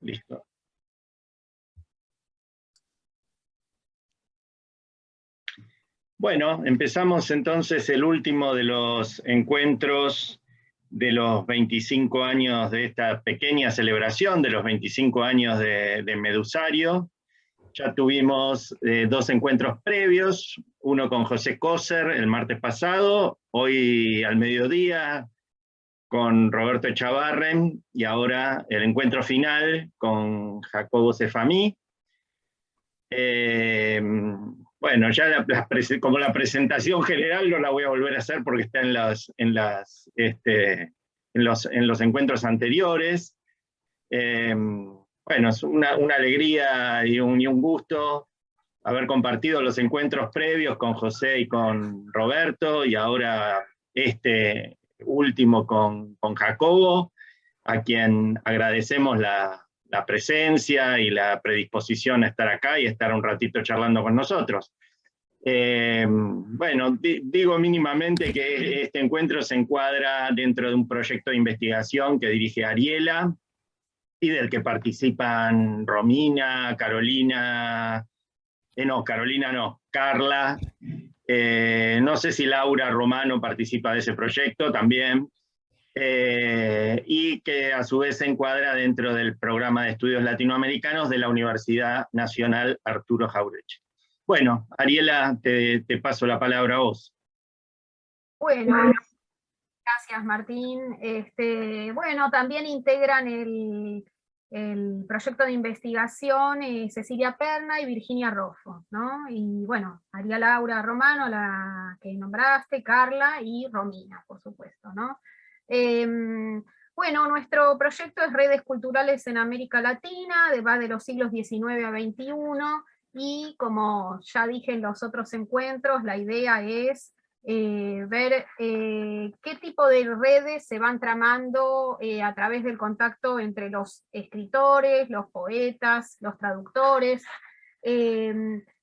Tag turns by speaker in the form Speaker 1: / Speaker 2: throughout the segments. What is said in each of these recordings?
Speaker 1: Listo. Bueno, empezamos entonces el último de los encuentros de los 25 años de esta pequeña celebración, de los 25 años de Medusario. Ya tuvimos 2 encuentros previos, uno con José Coser el martes pasado, hoy al mediodía con Roberto Echavarren, y ahora el encuentro final con Jacobo Sefamí. Bueno, ya como la presentación general no la voy a volver a hacer porque está en los encuentros anteriores. Bueno, es una alegría y un gusto haber compartido los encuentros previos con José y con Roberto, y ahora este último con Jacobo, a quien agradecemos la presencia y la predisposición a estar acá y estar un ratito charlando con nosotros. Bueno, digo mínimamente que este encuentro se encuadra dentro de un proyecto de investigación que dirige Ariela y del que participan Romina, Carolina, Carla, no sé si Laura Romano participa de ese proyecto también, y que a su vez se encuadra dentro del programa de estudios latinoamericanos de la Universidad Nacional Arturo Jauretche. Bueno, Ariela, te paso la palabra a vos.
Speaker 2: Bueno, gracias Martín. Bueno, también integran el proyecto de investigación Cecilia Perna y Virginia Roffo, ¿no? Y bueno, María Laura Romano, la que nombraste, Carla y Romina, por supuesto, ¿no? Bueno, nuestro proyecto es Redes Culturales en América Latina, va de los siglos XIX a XXI, y como ya dije en los otros encuentros, la idea es ver qué tipo de redes se van tramando a través del contacto entre los escritores, los poetas, los traductores,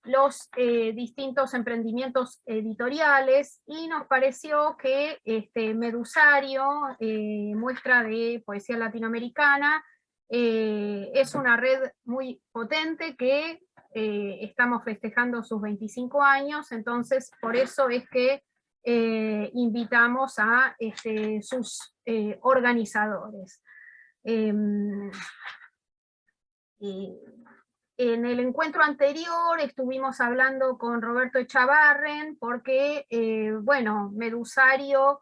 Speaker 2: los distintos emprendimientos editoriales, y nos pareció que Medusario, muestra de poesía latinoamericana, es una red muy potente que estamos festejando sus 25 años, entonces por eso es que invitamos a sus organizadores. En el encuentro anterior estuvimos hablando con Roberto Echavarren porque, bueno, Medusario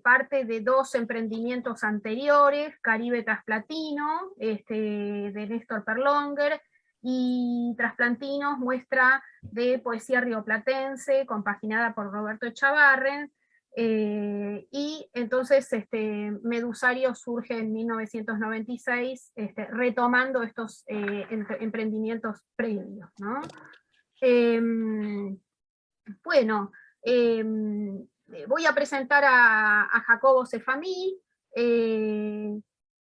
Speaker 2: parte de 2 emprendimientos anteriores, Caribe Trasplatino, de Néstor Perlonger, y Trasplantinos, muestra de poesía rioplatense, compaginada por Roberto Echavarren, y entonces Medusario surge en 1996, retomando estos emprendimientos previos, ¿no? Bueno, voy a presentar a Jacobo Sefamí.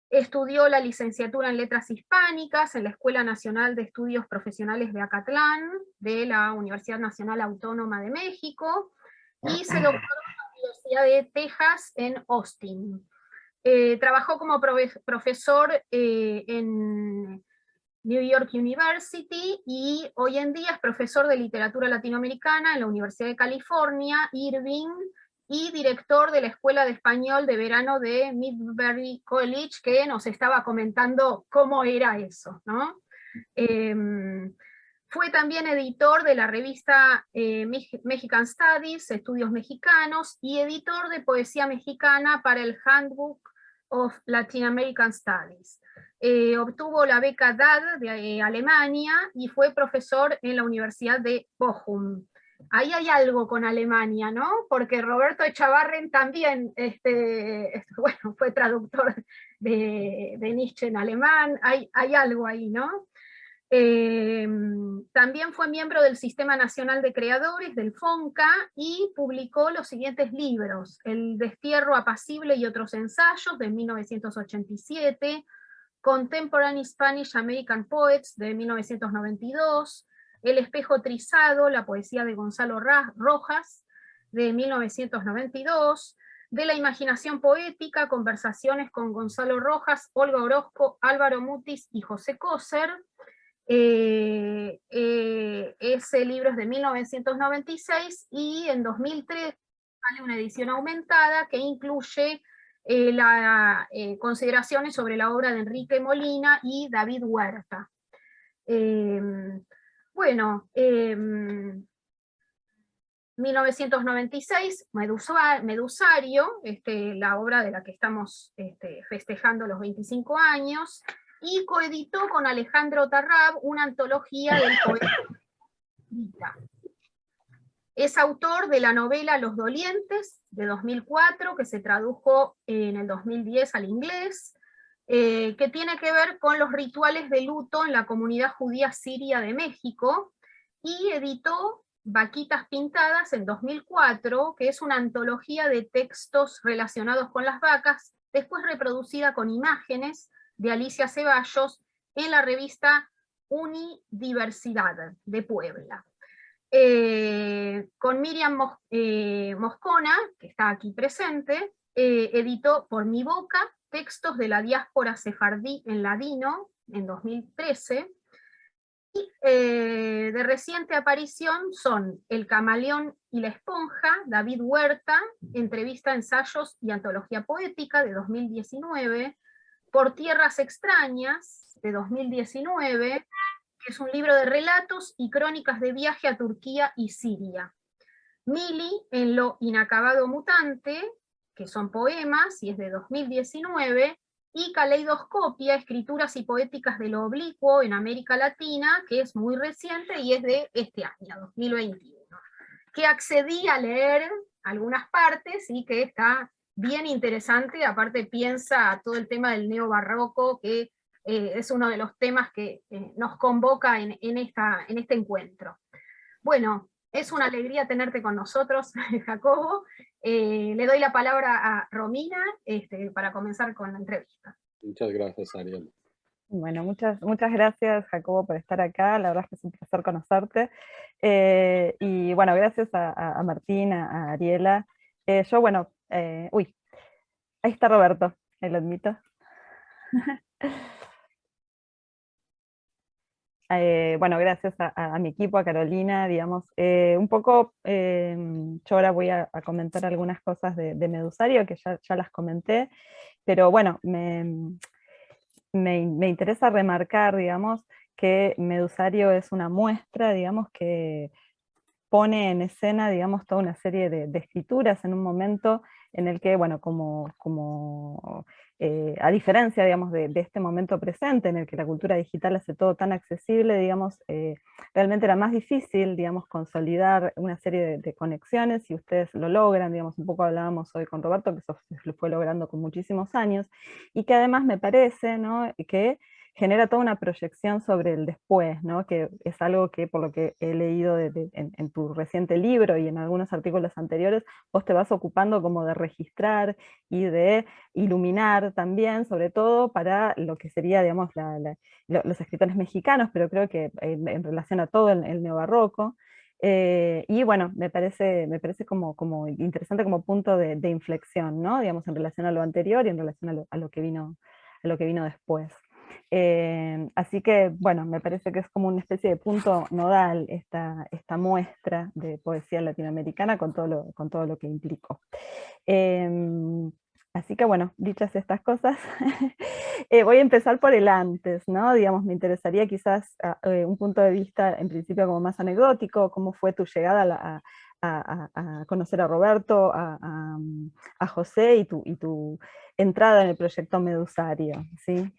Speaker 2: Estudió la licenciatura en Letras Hispánicas en la Escuela Nacional de Estudios Profesionales de Acatlán, de la Universidad Nacional Autónoma de México, y se doctoró en la Universidad de Texas en Austin. Trabajó como profesor en New York University, y hoy en día es profesor de literatura latinoamericana en la Universidad de California, Irving, y director de la Escuela de Español de Verano de Midbury College, que nos estaba comentando cómo era eso, ¿no? Fue también editor de la revista Mexican Studies, Estudios Mexicanos, y editor de poesía mexicana para el Handbook of Latin American Studies. Obtuvo la beca DAD de Alemania y fue profesor en la Universidad de Bochum. Ahí hay algo con Alemania, ¿no? Porque Roberto Echavarren también bueno, fue traductor de Nietzsche en alemán, hay algo ahí, ¿no? También fue miembro del Sistema Nacional de Creadores, del FONCA, y publicó los siguientes libros: El destierro apacible y otros ensayos, de 1987, Contemporary Spanish American Poets, de 1992, El espejo trizado, la poesía de Gonzalo Rojas, de 1992, de la imaginación poética, conversaciones con Gonzalo Rojas, Olga Orozco, Álvaro Mutis y José Coser. Ese libro es de 1996 y en 2003 sale una edición aumentada que incluye consideraciones sobre la obra de Enrique Molina y David Huerta. Bueno, 1996, Medusario, la obra de la que estamos festejando los 25 años, y coeditó con Alejandro Tarrab una antología del poeta. Es autor de la novela Los Dolientes, de 2004, que se tradujo en el 2010 al inglés, que tiene que ver con los rituales de luto en la comunidad judía siria de México, y editó Vaquitas Pintadas en 2004, que es una antología de textos relacionados con las vacas, después reproducida con imágenes de Alicia Ceballos en la revista Unidiversidad de Puebla. Con Miriam Moscona, que está aquí presente, editó Por mi boca, textos de la diáspora sefardí en ladino, en 2013, y de reciente aparición son El camaleón y la esponja, David Huerta, entrevista, ensayos y antología poética, de 2019, Por tierras extrañas, de 2019, que es un libro de relatos y crónicas de viaje a Turquía y Siria. Mili, en lo inacabado mutante, que son poemas, y es de 2019, y Caleidoscopia, escrituras y poéticas de lo oblicuo en América Latina, que es muy reciente y es de este año, 2021, que accedí a leer algunas partes y que está bien interesante. Aparte piensa todo el tema del neobarroco, que es uno de los temas que nos convoca en este encuentro. Bueno, es una alegría tenerte con nosotros, Jacobo. Le doy la palabra a Romina para comenzar con la entrevista.
Speaker 3: Muchas gracias, Ariel.
Speaker 4: Bueno, muchas gracias, Jacobo, por estar acá. La verdad es que es un placer conocerte. Y bueno, gracias a Martín, a Ariela. Uy, ahí está Roberto, lo admito. Bueno, gracias a mi equipo, a Carolina, digamos. Un poco, yo ahora voy a comentar algunas cosas de Medusario, que ya las comenté, pero bueno, me interesa remarcar, digamos, que Medusario es una muestra, digamos, que pone en escena, digamos, toda una serie de escrituras en un momento en el que, bueno, a diferencia, digamos, de este momento presente, en el que la cultura digital hace todo tan accesible, digamos, realmente era más difícil, digamos, consolidar una serie de conexiones, y ustedes lo logran, digamos, un poco hablábamos hoy con Roberto, que eso se lo fue logrando con muchísimos años, y que además me parece, ¿no?, que genera toda una proyección sobre el después, ¿no?, que es algo que, por lo que he leído en tu reciente libro y en algunos artículos anteriores, vos te vas ocupando como de registrar y de iluminar también, sobre todo para lo que sería, digamos, los escritores mexicanos, pero creo que en relación a todo el neobarroco. Y bueno, me parece como interesante como punto de inflexión, ¿no?, digamos, en relación a lo anterior y en relación a lo que vino después. Así que, bueno, me parece que es como una especie de punto nodal esta muestra de poesía latinoamericana con todo lo que implicó. Así que, bueno, dichas estas cosas, voy a empezar por el antes, ¿no? Digamos, me interesaría quizás un punto de vista, en principio, como más anecdótico, cómo fue tu llegada a conocer a Roberto, a José, y tu entrada en el proyecto Medusario, ¿sí?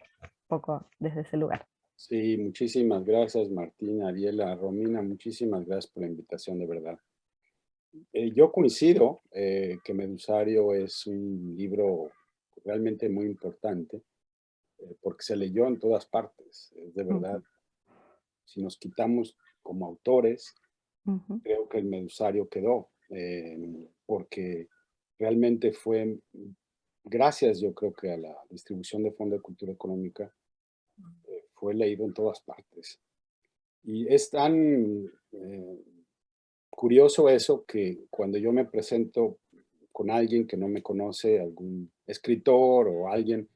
Speaker 4: Poco desde ese lugar.
Speaker 3: Sí, muchísimas gracias, Martín, Ariela, Romina, muchísimas gracias por la invitación, de verdad. Yo coincido que Medusario es un libro realmente muy importante, porque se leyó en todas partes, de verdad. Si nos quitamos como autores, creo que el Medusario quedó, porque realmente fue, gracias yo creo que a la distribución de Fondo de Cultura Económica, fue leído en todas partes. Y es tan curioso eso, que cuando yo me presento con alguien que no me conoce, algún escritor o alguien,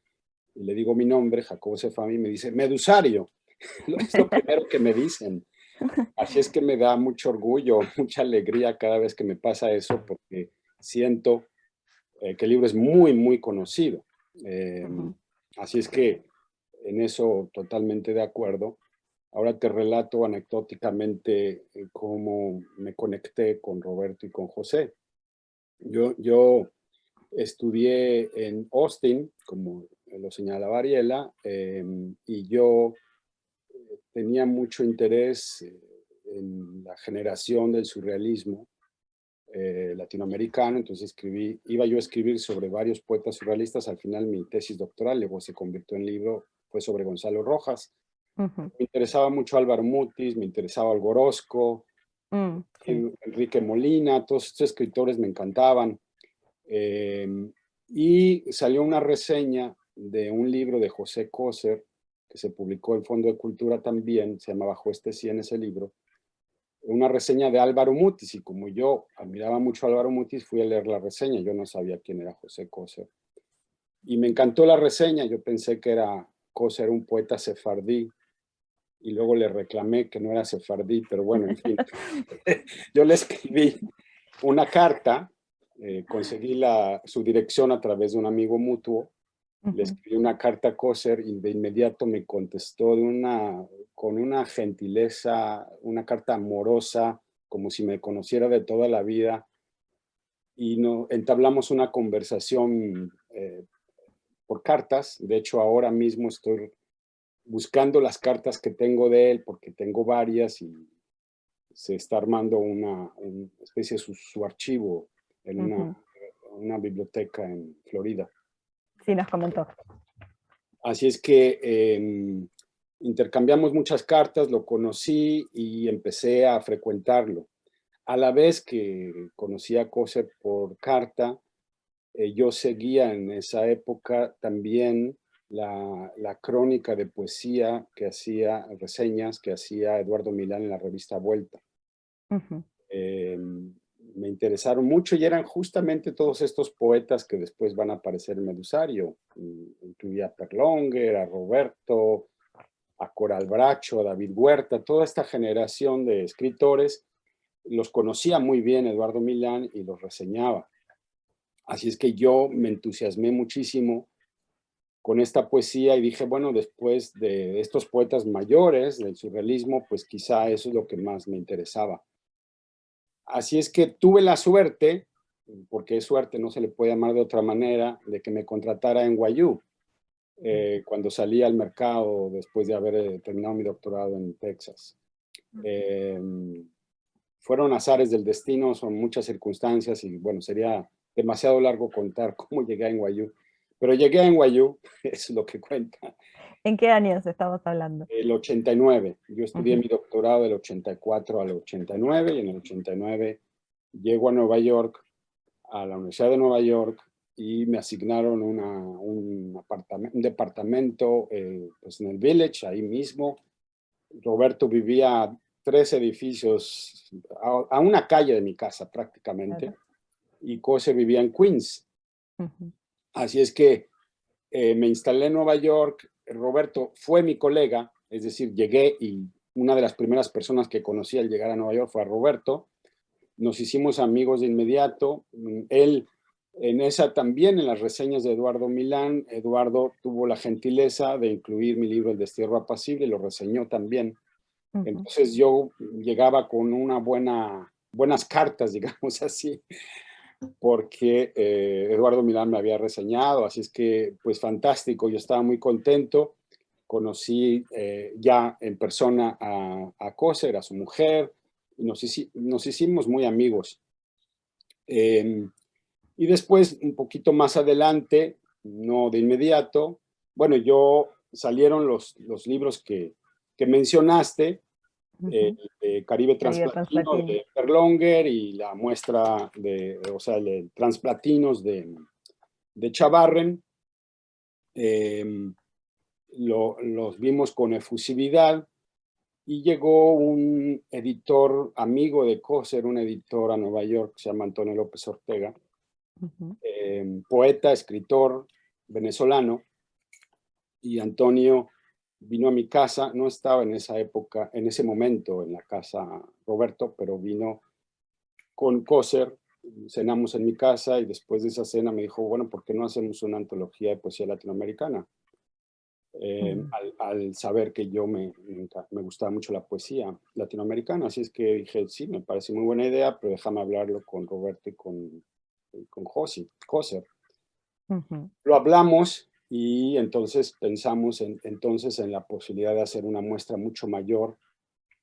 Speaker 3: y le digo mi nombre, Jacobo Sefami, y me dice, Medusario. Es lo primero que me dicen. Así es que me da mucho orgullo, mucha alegría cada vez que me pasa eso, porque siento que el libro es muy, muy conocido. Así es que en eso totalmente de acuerdo. Ahora te relato anecdóticamente cómo me conecté con Roberto y con José. Yo estudié en Austin, como lo señalaba Ariela, y yo tenía mucho interés en la generación del surrealismo latinoamericano, entonces iba yo a escribir sobre varios poetas surrealistas. Al final mi tesis doctoral luego se convirtió en libro, fue sobre Gonzalo Rojas. Me interesaba mucho Álvaro Mutis, me interesaba Alborozco,
Speaker 4: Sí.
Speaker 3: Enrique Molina, todos estos escritores me encantaban. Y salió una reseña de un libro de José Coser, que se publicó en Fondo de Cultura también, se llama Bajo este sí en ese libro, una reseña de Álvaro Mutis, y como yo admiraba mucho a Álvaro Mutis, fui a leer la reseña, yo no sabía quién era José Coser. Y me encantó la reseña, yo pensé que era Coser, un poeta sefardí, y luego le reclamé que no era sefardí, pero bueno, en fin. Yo le escribí una carta, conseguí su dirección a través de un amigo mutuo, le escribí una carta a Coser y de inmediato me contestó con una gentileza, una carta amorosa, como si me conociera de toda la vida, y entablamos una conversación por cartas. De hecho, ahora mismo estoy buscando las cartas que tengo de él, porque tengo varias y se está armando una especie de su archivo en una biblioteca en Florida.
Speaker 4: Sí, nos comentó.
Speaker 3: Así es que intercambiamos muchas cartas, lo conocí y empecé a frecuentarlo. A la vez que conocí a Coser por carta, yo seguía en esa época también la crónica de poesía que hacía, reseñas que hacía Eduardo Milán en la revista Vuelta. Me interesaron mucho y eran justamente todos estos poetas que después van a aparecer en Medusario. Incluía a Perlonger, a Roberto, a Coral Bracho, a David Huerta, toda esta generación de escritores. Los conocía muy bien Eduardo Milán y los reseñaba. Así es que yo me entusiasmé muchísimo con esta poesía y dije, bueno, después de estos poetas mayores del surrealismo, pues quizá eso es lo que más me interesaba. Así es que tuve la suerte, porque es suerte, no se le puede llamar de otra manera, de que me contratara en NYU, cuando salí al mercado después de haber terminado mi doctorado en Texas. Fueron azares del destino, son muchas circunstancias y bueno, sería demasiado largo contar cómo llegué a NYU, pero llegué a NYU, es lo que cuenta.
Speaker 4: ¿En qué años estamos hablando?
Speaker 3: El 89. Yo estudié mi doctorado del 84 al 89 y en el 89 llego a Nueva York, a la Universidad de Nueva York, y me asignaron un departamento pues en el Village, ahí mismo. Roberto vivía 3 edificios, a una calle de mi casa prácticamente, claro. Y Coser vivía en Queens. Así es que me instalé en Nueva York. Roberto fue mi colega, es decir, llegué y una de las primeras personas que conocí al llegar a Nueva York fue a Roberto. Nos hicimos amigos de inmediato. Él, también en las reseñas de Eduardo Milán, Eduardo tuvo la gentileza de incluir mi libro El destierro apacible, lo reseñó también. Entonces yo llegaba con buenas cartas, digamos así, porque Eduardo Milán me había reseñado, así es que pues fantástico, yo estaba muy contento. Conocí ya en persona a Coser, a su mujer, y nos hicimos muy amigos. Y después, un poquito más adelante, no de inmediato, bueno, salieron los libros que mencionaste, Caribe Transplatino de Perlonger y la muestra de Transplatinos de Chavarren. Los vimos con efusividad y llegó un editor amigo de Coser, un editor a Nueva York que se llama Antonio López Ortega, poeta, escritor venezolano, y Antonio vino a mi casa. No estaba en esa época, en ese momento en la casa Roberto, pero vino con Coser, cenamos en mi casa y después de esa cena me dijo, bueno, ¿por qué no hacemos una antología de poesía latinoamericana? Al saber que yo me gustaba mucho la poesía latinoamericana, así es que dije, sí, me parece muy buena idea, pero déjame hablarlo con Roberto y con Coser. Lo hablamos y entonces pensamos entonces en la posibilidad de hacer una muestra mucho mayor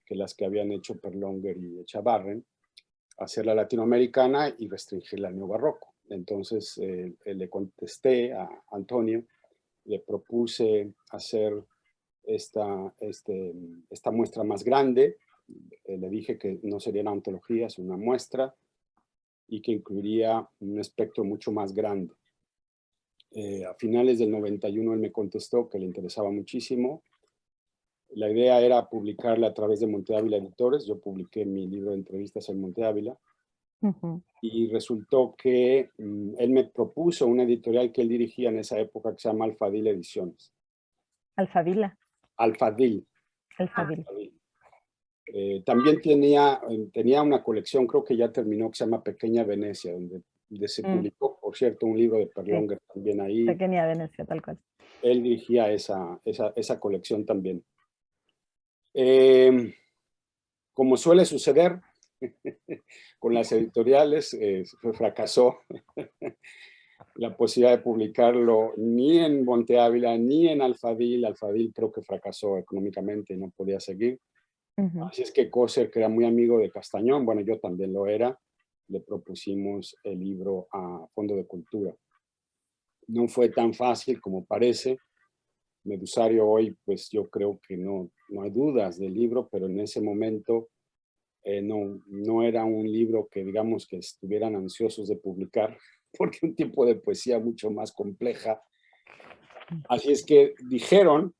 Speaker 3: que las que habían hecho Perlonger y Echavarren, hacerla latinoamericana y restringirla al neobarroco. Entonces le contesté a Antonio, le propuse hacer esta muestra más grande. Le dije que no sería una antología, sino una muestra, y que incluiría un espectro mucho más grande. A finales del 91 él me contestó que le interesaba muchísimo. La idea era publicarla a través de Monte Ávila Editores. Yo publiqué mi libro de entrevistas en Monte Ávila. Y resultó que él me propuso una editorial que él dirigía en esa época que se llama Alfadil Ediciones.
Speaker 4: ¿Alfadila?
Speaker 3: Alfadil.
Speaker 4: Alfadil.
Speaker 3: También tenía una colección, creo que ya terminó, que se llama Pequeña Venecia, donde se publicó, por cierto, un libro de Perlonger también ahí.
Speaker 4: Pequeña Venecia, tal cual.
Speaker 3: Él dirigía esa colección también. Como suele suceder con las editoriales, fracasó la posibilidad de publicarlo ni en Monte Ávila ni en Alfadil. Alfadil creo que fracasó económicamente y no podía seguir. Así es que Coser, que era muy amigo de Castañón, bueno, yo también lo era, le propusimos el libro a Fondo de Cultura. No fue tan fácil como parece. Medusario hoy, pues yo creo que no hay dudas del libro, pero en ese momento no era un libro que digamos que estuvieran ansiosos de publicar, porque un tipo de poesía mucho más compleja. Así es que dijeron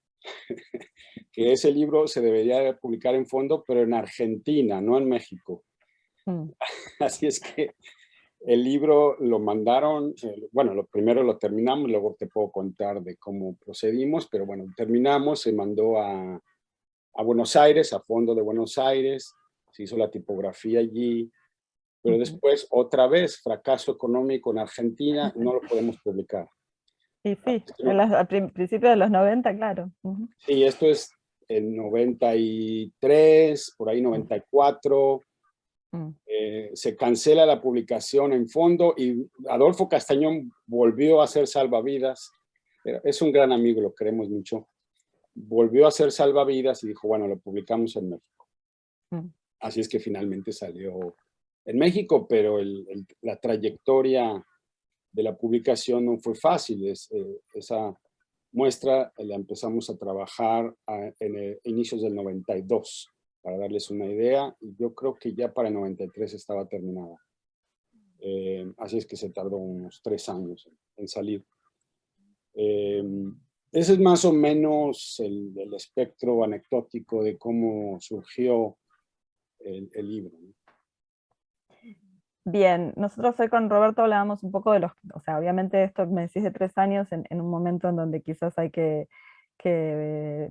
Speaker 3: que ese libro se debería de publicar en Fondo, pero en Argentina, no en México. Así es que el libro lo mandaron, bueno, lo primero lo terminamos, luego te puedo contar de cómo procedimos, pero bueno, terminamos, se mandó a Buenos Aires, a Fondo de Buenos Aires, se hizo la tipografía allí, pero después otra vez fracaso económico en Argentina, no lo podemos publicar.
Speaker 4: Y sí, a principios de los 90, claro.
Speaker 3: Sí, esto es en 93, por ahí 94, se cancela la publicación en Fondo y Adolfo Castañón volvió a hacer Salvavidas. Es un gran amigo, lo queremos mucho. Volvió a hacer Salvavidas y dijo, bueno, lo publicamos en México. Así es que finalmente salió en México, pero la trayectoria de la publicación no fue fácil. Esa muestra la empezamos a trabajar en inicios del 92, para darles una idea, y yo creo que ya para el 93 estaba terminada. Así es que se tardó unos 3 años en salir. Ese es más o menos el espectro anecdótico de cómo surgió el libro.
Speaker 4: Bien, nosotros hoy con Roberto hablábamos un poco de o sea, obviamente esto me decís de 3 años en un momento en donde quizás hay que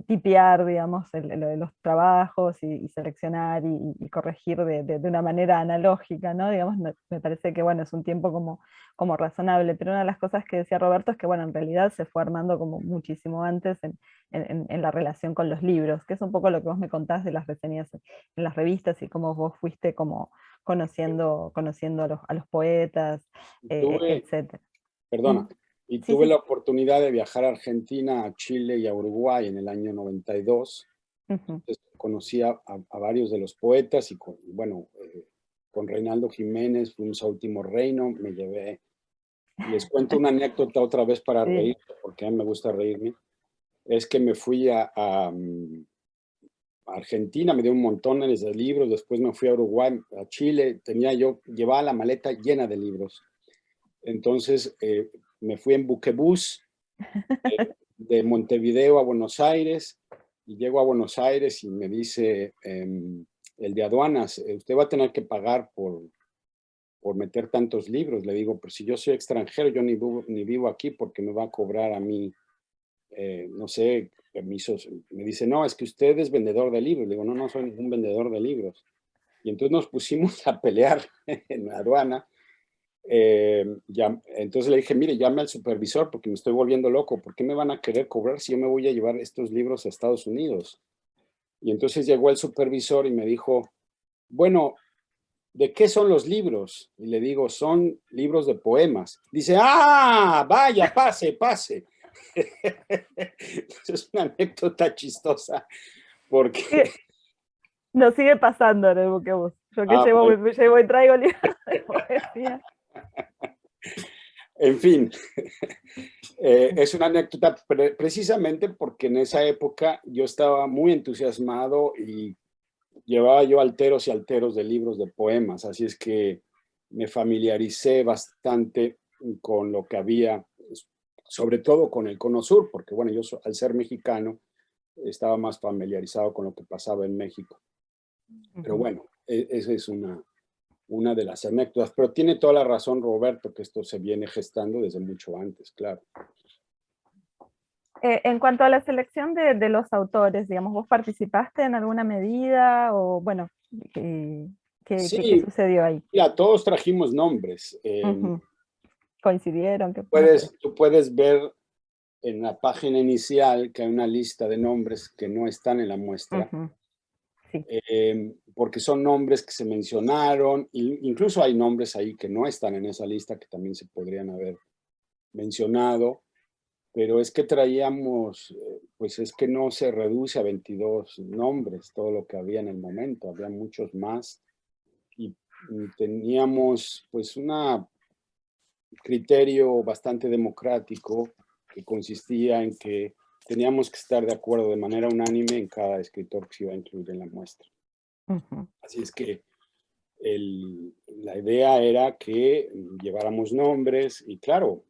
Speaker 4: tipear, digamos, los trabajos y seleccionar y corregir de una manera analógica, ¿no? Digamos, me parece que, bueno, es un tiempo como razonable, pero una de las cosas que decía Roberto es que, bueno, en realidad se fue armando como muchísimo antes en la relación con los libros, que es un poco lo que vos me contás de las reseñas en las revistas y cómo vos fuiste como conociendo a los poetas, etc.
Speaker 3: Perdona. Y
Speaker 4: sí,
Speaker 3: tuve
Speaker 4: sí.
Speaker 3: la oportunidad de viajar a Argentina, a Chile y a Uruguay en el año 92. Entonces, conocí a varios de los poetas y bueno, con Reinaldo Jiménez fuimos a Último Reino, me llevé. Les cuento una anécdota otra vez para reír, porque a mí me gusta reírme. Es que me fui a Argentina, me dio un montón de libros, después me fui a Uruguay, a Chile, llevaba la maleta llena de libros. Entonces, me fui en buquebús de Montevideo a Buenos Aires y llego a Buenos Aires y me dice el de aduanas, usted va a tener que pagar por por meter tantos libros. Le digo, pero si yo soy extranjero, yo ni vivo aquí, porque me va a cobrar a mí, no sé, permisos. Me dice, no, es que usted es vendedor de libros. Le digo, no, no soy ningún vendedor de libros. Y entonces nos pusimos a pelear en la aduana. Entonces le dije, mire, llame al supervisor porque me estoy volviendo loco. ¿Por qué me van a querer cobrar si yo me voy a llevar estos libros a Estados Unidos? Y entonces llegó el supervisor y me dijo, bueno, ¿de qué son los libros? Y le digo, son libros de poemas. Dice, ¡ah! Vaya, pase, pase. Es una anécdota chistosa porque...
Speaker 4: Nos sigue pasando en el Buquebús. Yo que
Speaker 3: bueno.
Speaker 4: me llevo y traigo libros de poesía.
Speaker 3: En fin, es una anécdota precisamente porque en esa época yo estaba muy entusiasmado y llevaba yo alteros y alteros de libros de poemas, así es que me familiaricé bastante con lo que había, sobre todo con el Cono Sur, porque bueno, yo al ser mexicano estaba más familiarizado con lo que pasaba en México. Pero bueno, esa es una de las anécdotas, pero tiene toda la razón Roberto, que esto se viene gestando desde mucho antes, claro.
Speaker 4: En cuanto a la selección de los autores, digamos, ¿vos participaste en alguna medida o, bueno, qué
Speaker 3: Sí,
Speaker 4: sucedió ahí?
Speaker 3: ya todos trajimos nombres.
Speaker 4: ¿Coincidieron?
Speaker 3: Tú puedes ver en la página inicial que hay una lista de nombres que no están en la muestra,
Speaker 4: Sí.
Speaker 3: porque son nombres que se mencionaron, incluso hay nombres ahí que no están en esa lista que también se podrían haber mencionado, pero es que traíamos, pues es que no se reduce a 22 nombres todo lo que había en el momento, había muchos más y teníamos pues un criterio bastante democrático que consistía en que teníamos que estar de acuerdo de manera unánime en cada escritor que se iba a incluir en la muestra. Así es que la idea era que lleváramos nombres y claro,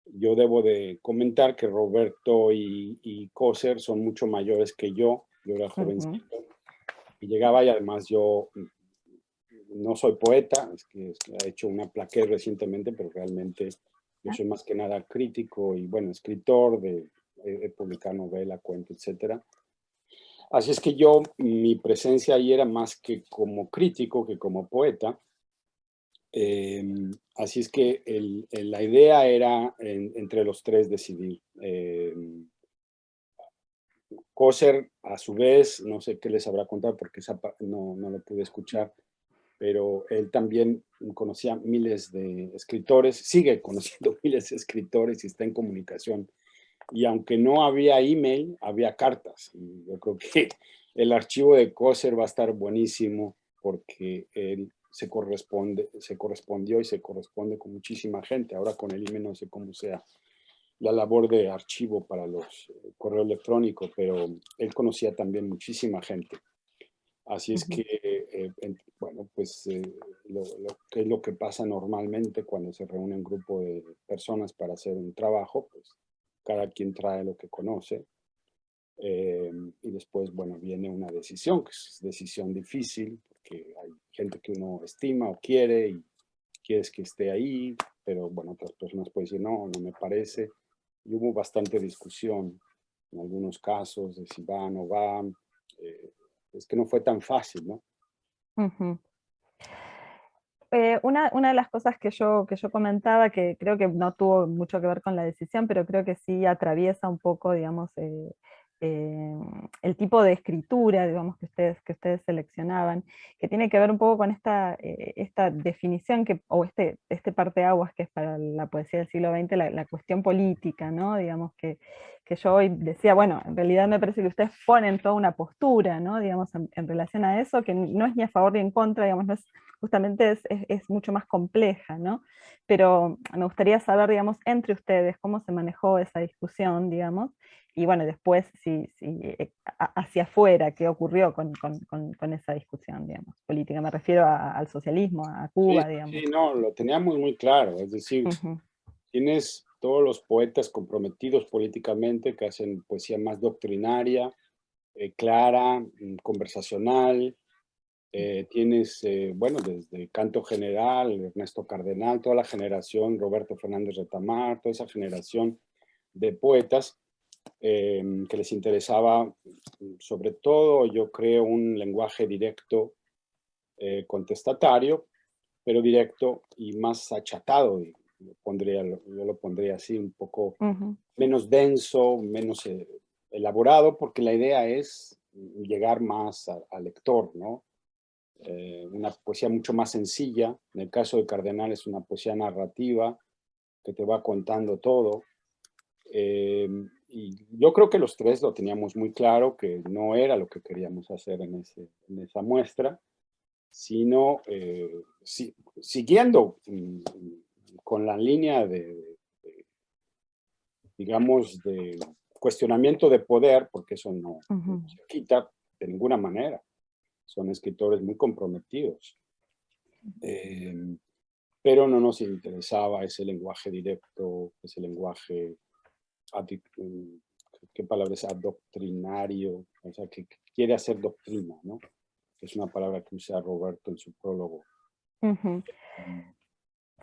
Speaker 3: yo debo de comentar que Roberto y Coser son mucho mayores que yo era jovencito y llegaba y además yo no soy poeta, es que he hecho una plaqué recientemente, pero realmente yo soy más que nada crítico y bueno, escritor, he publicado novela, cuento, etcétera. Así es que mi presencia ahí era más que como crítico que como poeta. Así es que la idea era entre los tres decidir. Coser, a su vez, no sé qué les habrá contado porque no lo pude escuchar, pero él también conocía miles de escritores, sigue conociendo miles de escritores y está en comunicación. Y aunque no había email, había cartas. Y yo creo que el archivo de Coser va a estar buenísimo porque él se correspondió y se corresponde con muchísima gente. Ahora con el email no sé cómo sea la labor de archivo para los correo electrónico, pero él conocía también muchísima gente. Así es que, bueno, pues que es lo que pasa normalmente cuando se reúne un grupo de personas para hacer un trabajo, pues cada quien trae lo que conoce. Y después, bueno, viene una decisión, que es decisión difícil, porque hay gente que uno estima o quiere y quieres que esté ahí, pero bueno, otras personas pueden decir, no, no me parece. Y hubo bastante discusión en algunos casos de si va o no va. Es que no fue tan fácil, ¿no?
Speaker 4: Una de las cosas que yo comentaba, que creo que no tuvo mucho que ver con la decisión, pero creo que sí atraviesa un poco, digamos, el tipo de escritura, digamos, que ustedes seleccionaban, que tiene que ver un poco con esta definición, o este parteaguas que es para la poesía del siglo XX, la cuestión política, ¿no? Digamos que yo hoy decía, bueno, en realidad me parece que ustedes ponen toda una postura, ¿no? Digamos, en relación a eso, que no es ni a favor ni en contra, digamos, no es, justamente es mucho más compleja, ¿no? Pero me gustaría saber, digamos, entre ustedes, cómo se manejó esa discusión, digamos, y bueno, después, hacia afuera, qué ocurrió con esa discusión, digamos, política. Me refiero al socialismo, a Cuba, digamos.
Speaker 3: Sí, no, lo teníamos muy claro, es decir, tienes todos los poetas comprometidos políticamente que hacen poesía más doctrinaria, clara, conversacional, Tienes, bueno, desde Canto General, Ernesto Cardenal, toda la generación, Roberto Fernández Retamar, toda esa generación de poetas que les interesaba, sobre todo, yo creo, un lenguaje directo, contestatario, pero directo y más achatado. Yo lo pondría así, un poco menos denso, menos elaborado, porque la idea es llegar más al lector, ¿no? Una poesía mucho más sencilla. En el caso de Cardenal es una poesía narrativa que te va contando todo. Y yo creo que los tres lo teníamos muy claro, que no era lo que queríamos hacer en esa muestra, sino siguiendo con la línea digamos, de cuestionamiento de poder, porque eso no se quita de ninguna manera. Son escritores muy comprometidos. Pero no nos interesaba ese lenguaje directo, ese lenguaje, ¿qué palabra es? Adoctrinario, o sea, que quiere hacer doctrina, ¿no? Es una palabra que usa Roberto en su prólogo.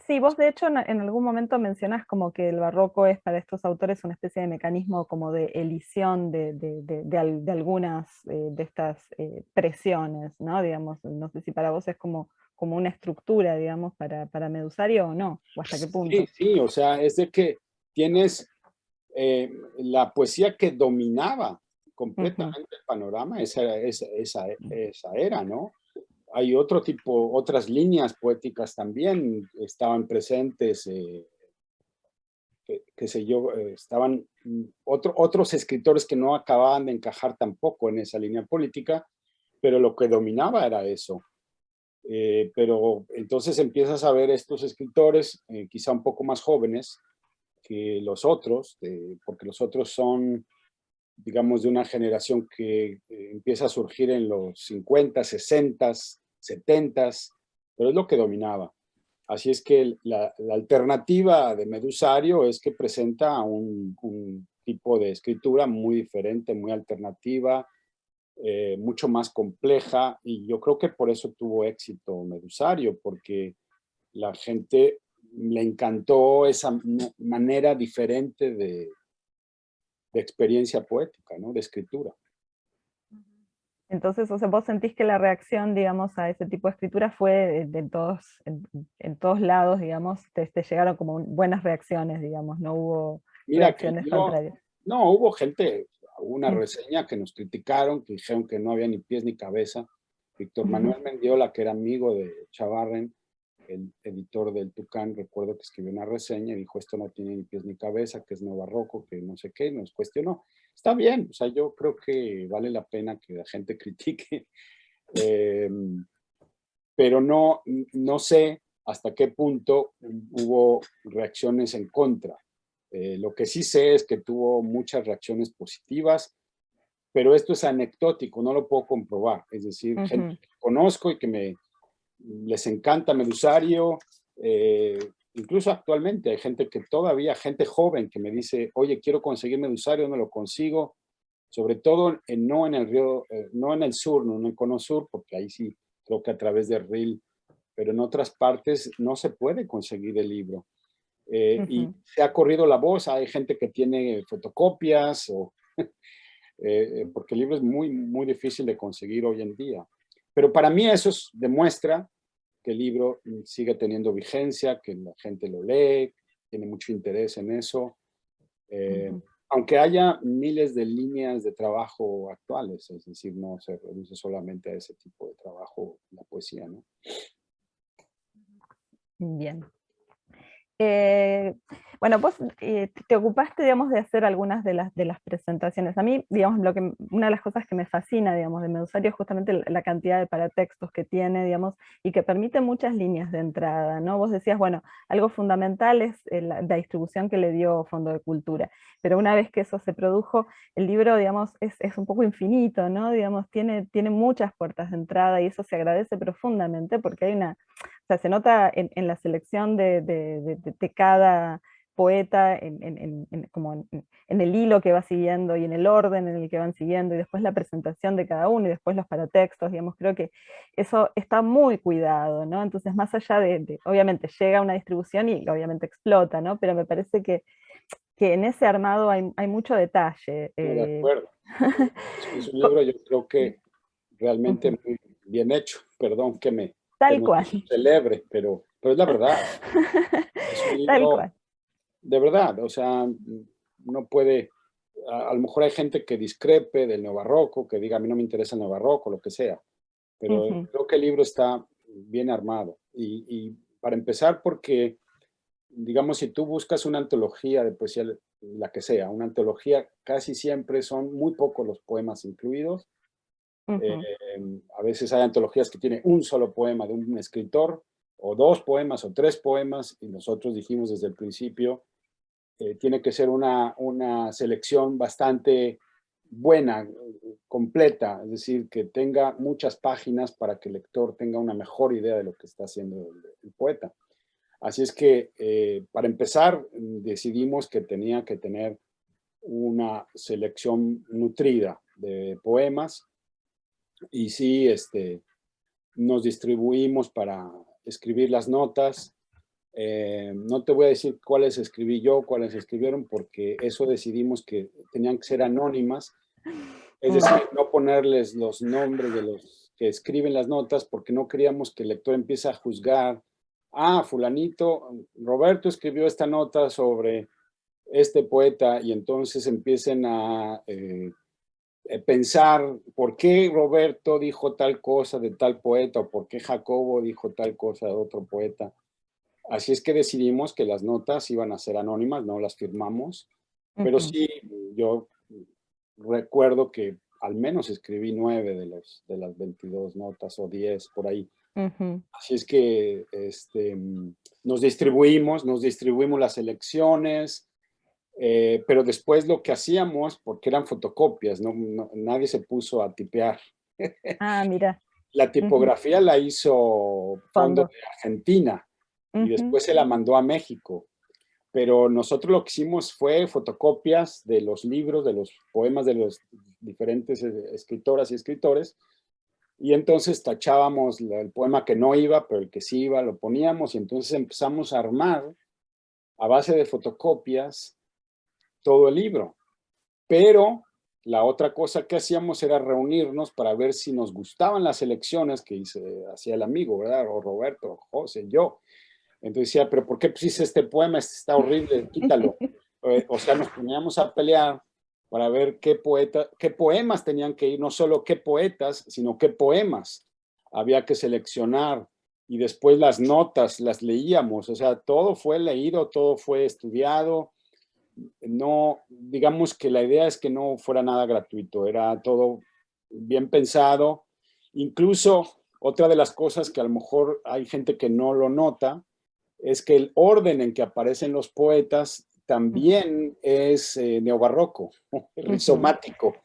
Speaker 4: Sí, vos de hecho en algún momento mencionás como que el barroco es para estos autores una especie de mecanismo como de elisión de algunas de estas presiones, ¿no? Digamos, no sé si para vos es como una estructura, digamos, para Medusario o no, o hasta qué punto.
Speaker 3: Sí, sí, o sea, es de que tienes la poesía que dominaba completamente el panorama, esa era, ¿no? Hay otras líneas poéticas también estaban presentes, qué sé yo, estaban otros escritores que no acababan de encajar tampoco en esa línea política, pero lo que dominaba era eso. Pero entonces empiezas a ver estos escritores, quizá un poco más jóvenes que los otros, porque los otros son, digamos, de una generación que empieza a surgir en los 50, 60, 70, pero es lo que dominaba. Así es que la alternativa de Medusario es que presenta un tipo de escritura muy diferente, muy alternativa, mucho más compleja, y yo creo que por eso tuvo éxito Medusario, porque la gente le encantó esa manera diferente de experiencia poética, ¿no? De escritura.
Speaker 4: Entonces, o sea, vos sentís que la reacción, digamos, a ese tipo de escritura fue en todos lados, digamos, te llegaron como buenas reacciones, digamos, no hubo
Speaker 3: Mira que
Speaker 4: reacciones contrarias.
Speaker 3: no, hubo una reseña que nos criticaron, que dijeron que no había ni pies ni cabeza. Víctor Manuel Mendiola, que era amigo de Chavarren, el editor del Tucán, recuerdo que escribió una reseña y dijo, esto no tiene ni pies ni cabeza, que es neobarroco, que no sé qué, nos cuestionó. Está bien, o sea, yo creo que vale la pena que la gente critique, pero no sé hasta qué punto hubo reacciones en contra. Lo que sí sé es que tuvo muchas reacciones positivas, pero esto es anecdótico, no lo puedo comprobar. Es decir, gente que conozco y que les encanta Medusario, incluso actualmente hay gente gente joven que me dice, oye, quiero conseguir Medusario, no lo consigo, sobre todo no en el río, no en el sur, no en el cono sur, porque ahí sí creo que a través de RIL, pero en otras partes no se puede conseguir el libro. Y se ha corrido la voz, hay gente que tiene fotocopias, porque el libro es muy, muy difícil de conseguir hoy en día. Pero para mí eso demuestra que el libro sigue teniendo vigencia, que la gente lo lee, tiene mucho interés en eso, aunque haya miles de líneas de trabajo actuales, es decir, no se reduce solamente a ese tipo de trabajo la poesía, ¿no?
Speaker 4: Bien. Bueno, vos te ocupaste, digamos, de hacer algunas de las presentaciones. A mí, digamos, una de las cosas que me fascina, digamos, de Medusario es justamente la cantidad de paratextos que tiene, digamos, y que permite muchas líneas de entrada, ¿no? Vos decías, bueno, algo fundamental es la distribución que le dio Fondo de Cultura, pero una vez que eso se produjo, el libro, digamos, es un poco infinito, ¿no? Digamos, tiene muchas puertas de entrada y eso se agradece profundamente porque hay o sea, se nota en la selección de poeta como en el hilo que va siguiendo y en el orden en el que van siguiendo, y después la presentación de cada uno y después los paratextos, digamos, creo que eso está muy cuidado, ¿no? Entonces, más allá obviamente llega a una distribución y obviamente explota, ¿no? Pero me parece que en ese armado hay mucho detalle.
Speaker 3: No, de acuerdo. Es un libro, yo creo que realmente muy bien hecho. Perdón que me
Speaker 4: Tal cual.
Speaker 3: celebre, pero es la verdad. Es un
Speaker 4: Tal
Speaker 3: libro
Speaker 4: cual.
Speaker 3: de verdad, o sea, no puede, a lo mejor hay gente que discrepe del neobarroco, que diga a mí no me interesa el neobarroco, lo que sea, pero creo que el libro está bien armado. Y para empezar, porque, digamos, si tú buscas una antología de poesía, la que sea, una antología, casi siempre son muy pocos los poemas incluidos. A veces hay antologías que tienen un solo poema de un escritor, o dos poemas, o tres poemas, y nosotros dijimos desde el principio, tiene que ser una selección bastante buena, completa, es decir, que tenga muchas páginas para que el lector tenga una mejor idea de lo que está haciendo el poeta. Así es que, para empezar, decidimos que tenía que tener una selección nutrida de poemas, y sí, nos distribuimos para escribir las notas. No te voy a decir cuáles escribí yo, cuáles escribieron, porque eso decidimos que tenían que ser anónimas. Es decir, no ponerles los nombres de los que escriben las notas, porque no queríamos que el lector empiece a juzgar. Ah, fulanito, Roberto escribió esta nota sobre este poeta, y entonces empiecen a pensar por qué Roberto dijo tal cosa de tal poeta, o por qué Jacobo dijo tal cosa de otro poeta. Así es que decidimos que las notas iban a ser anónimas, no las firmamos, pero sí, yo recuerdo que al menos escribí 9 de las 22 notas, o 10 por ahí. Así es que nos distribuimos las selecciones, pero después lo que hacíamos, porque eran fotocopias, nadie se puso a tipear.
Speaker 4: Ah, mira.
Speaker 3: La tipografía la hizo Fondo de Argentina, y después se la mandó a México. Pero nosotros lo que hicimos fue fotocopias de los libros, de los poemas de los diferentes escritoras y escritores, y entonces tachábamos el poema que no iba, pero el que sí iba lo poníamos, y entonces empezamos a armar a base de fotocopias todo el libro. Pero la otra cosa que hacíamos era reunirnos para ver si nos gustaban las selecciones que hacía el amigo, ¿verdad? O Roberto, o José, yo. Entonces decía, pero ¿por qué pusiste este poema? Este está horrible, quítalo. O sea, nos poníamos a pelear para ver qué poemas tenían que ir, no solo qué poetas, sino qué poemas había que seleccionar. Y después las notas las leíamos, o sea, todo fue leído, todo fue estudiado. No, digamos que la idea es que no fuera nada gratuito, era todo bien pensado. Incluso otra de las cosas que a lo mejor hay gente que no lo nota, es que el orden en que aparecen los poetas también es neobarroco, rizomático,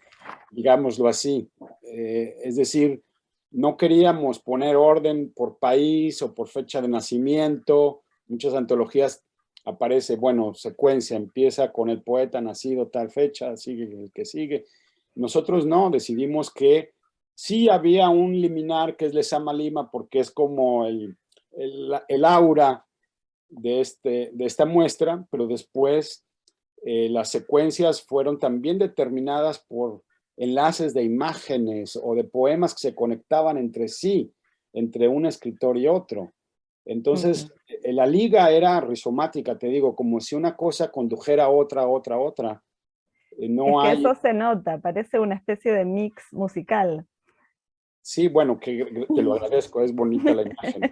Speaker 3: digámoslo así. Es decir, no queríamos poner orden por país o por fecha de nacimiento. Muchas antologías aparece, bueno, secuencia, empieza con el poeta nacido tal fecha, sigue el que sigue. Nosotros no, decidimos que sí había un liminar que es Lezama Lima, porque es como el aura de esta muestra, pero después las secuencias fueron también determinadas por enlaces de imágenes o de poemas que se conectaban entre sí, entre un escritor y otro. Entonces, la liga era rizomática, te digo, como si una cosa condujera a otra. No
Speaker 4: es que
Speaker 3: hay...
Speaker 4: eso se nota, parece una especie de mix musical.
Speaker 3: Sí, bueno, que te lo agradezco, es bonita la imagen.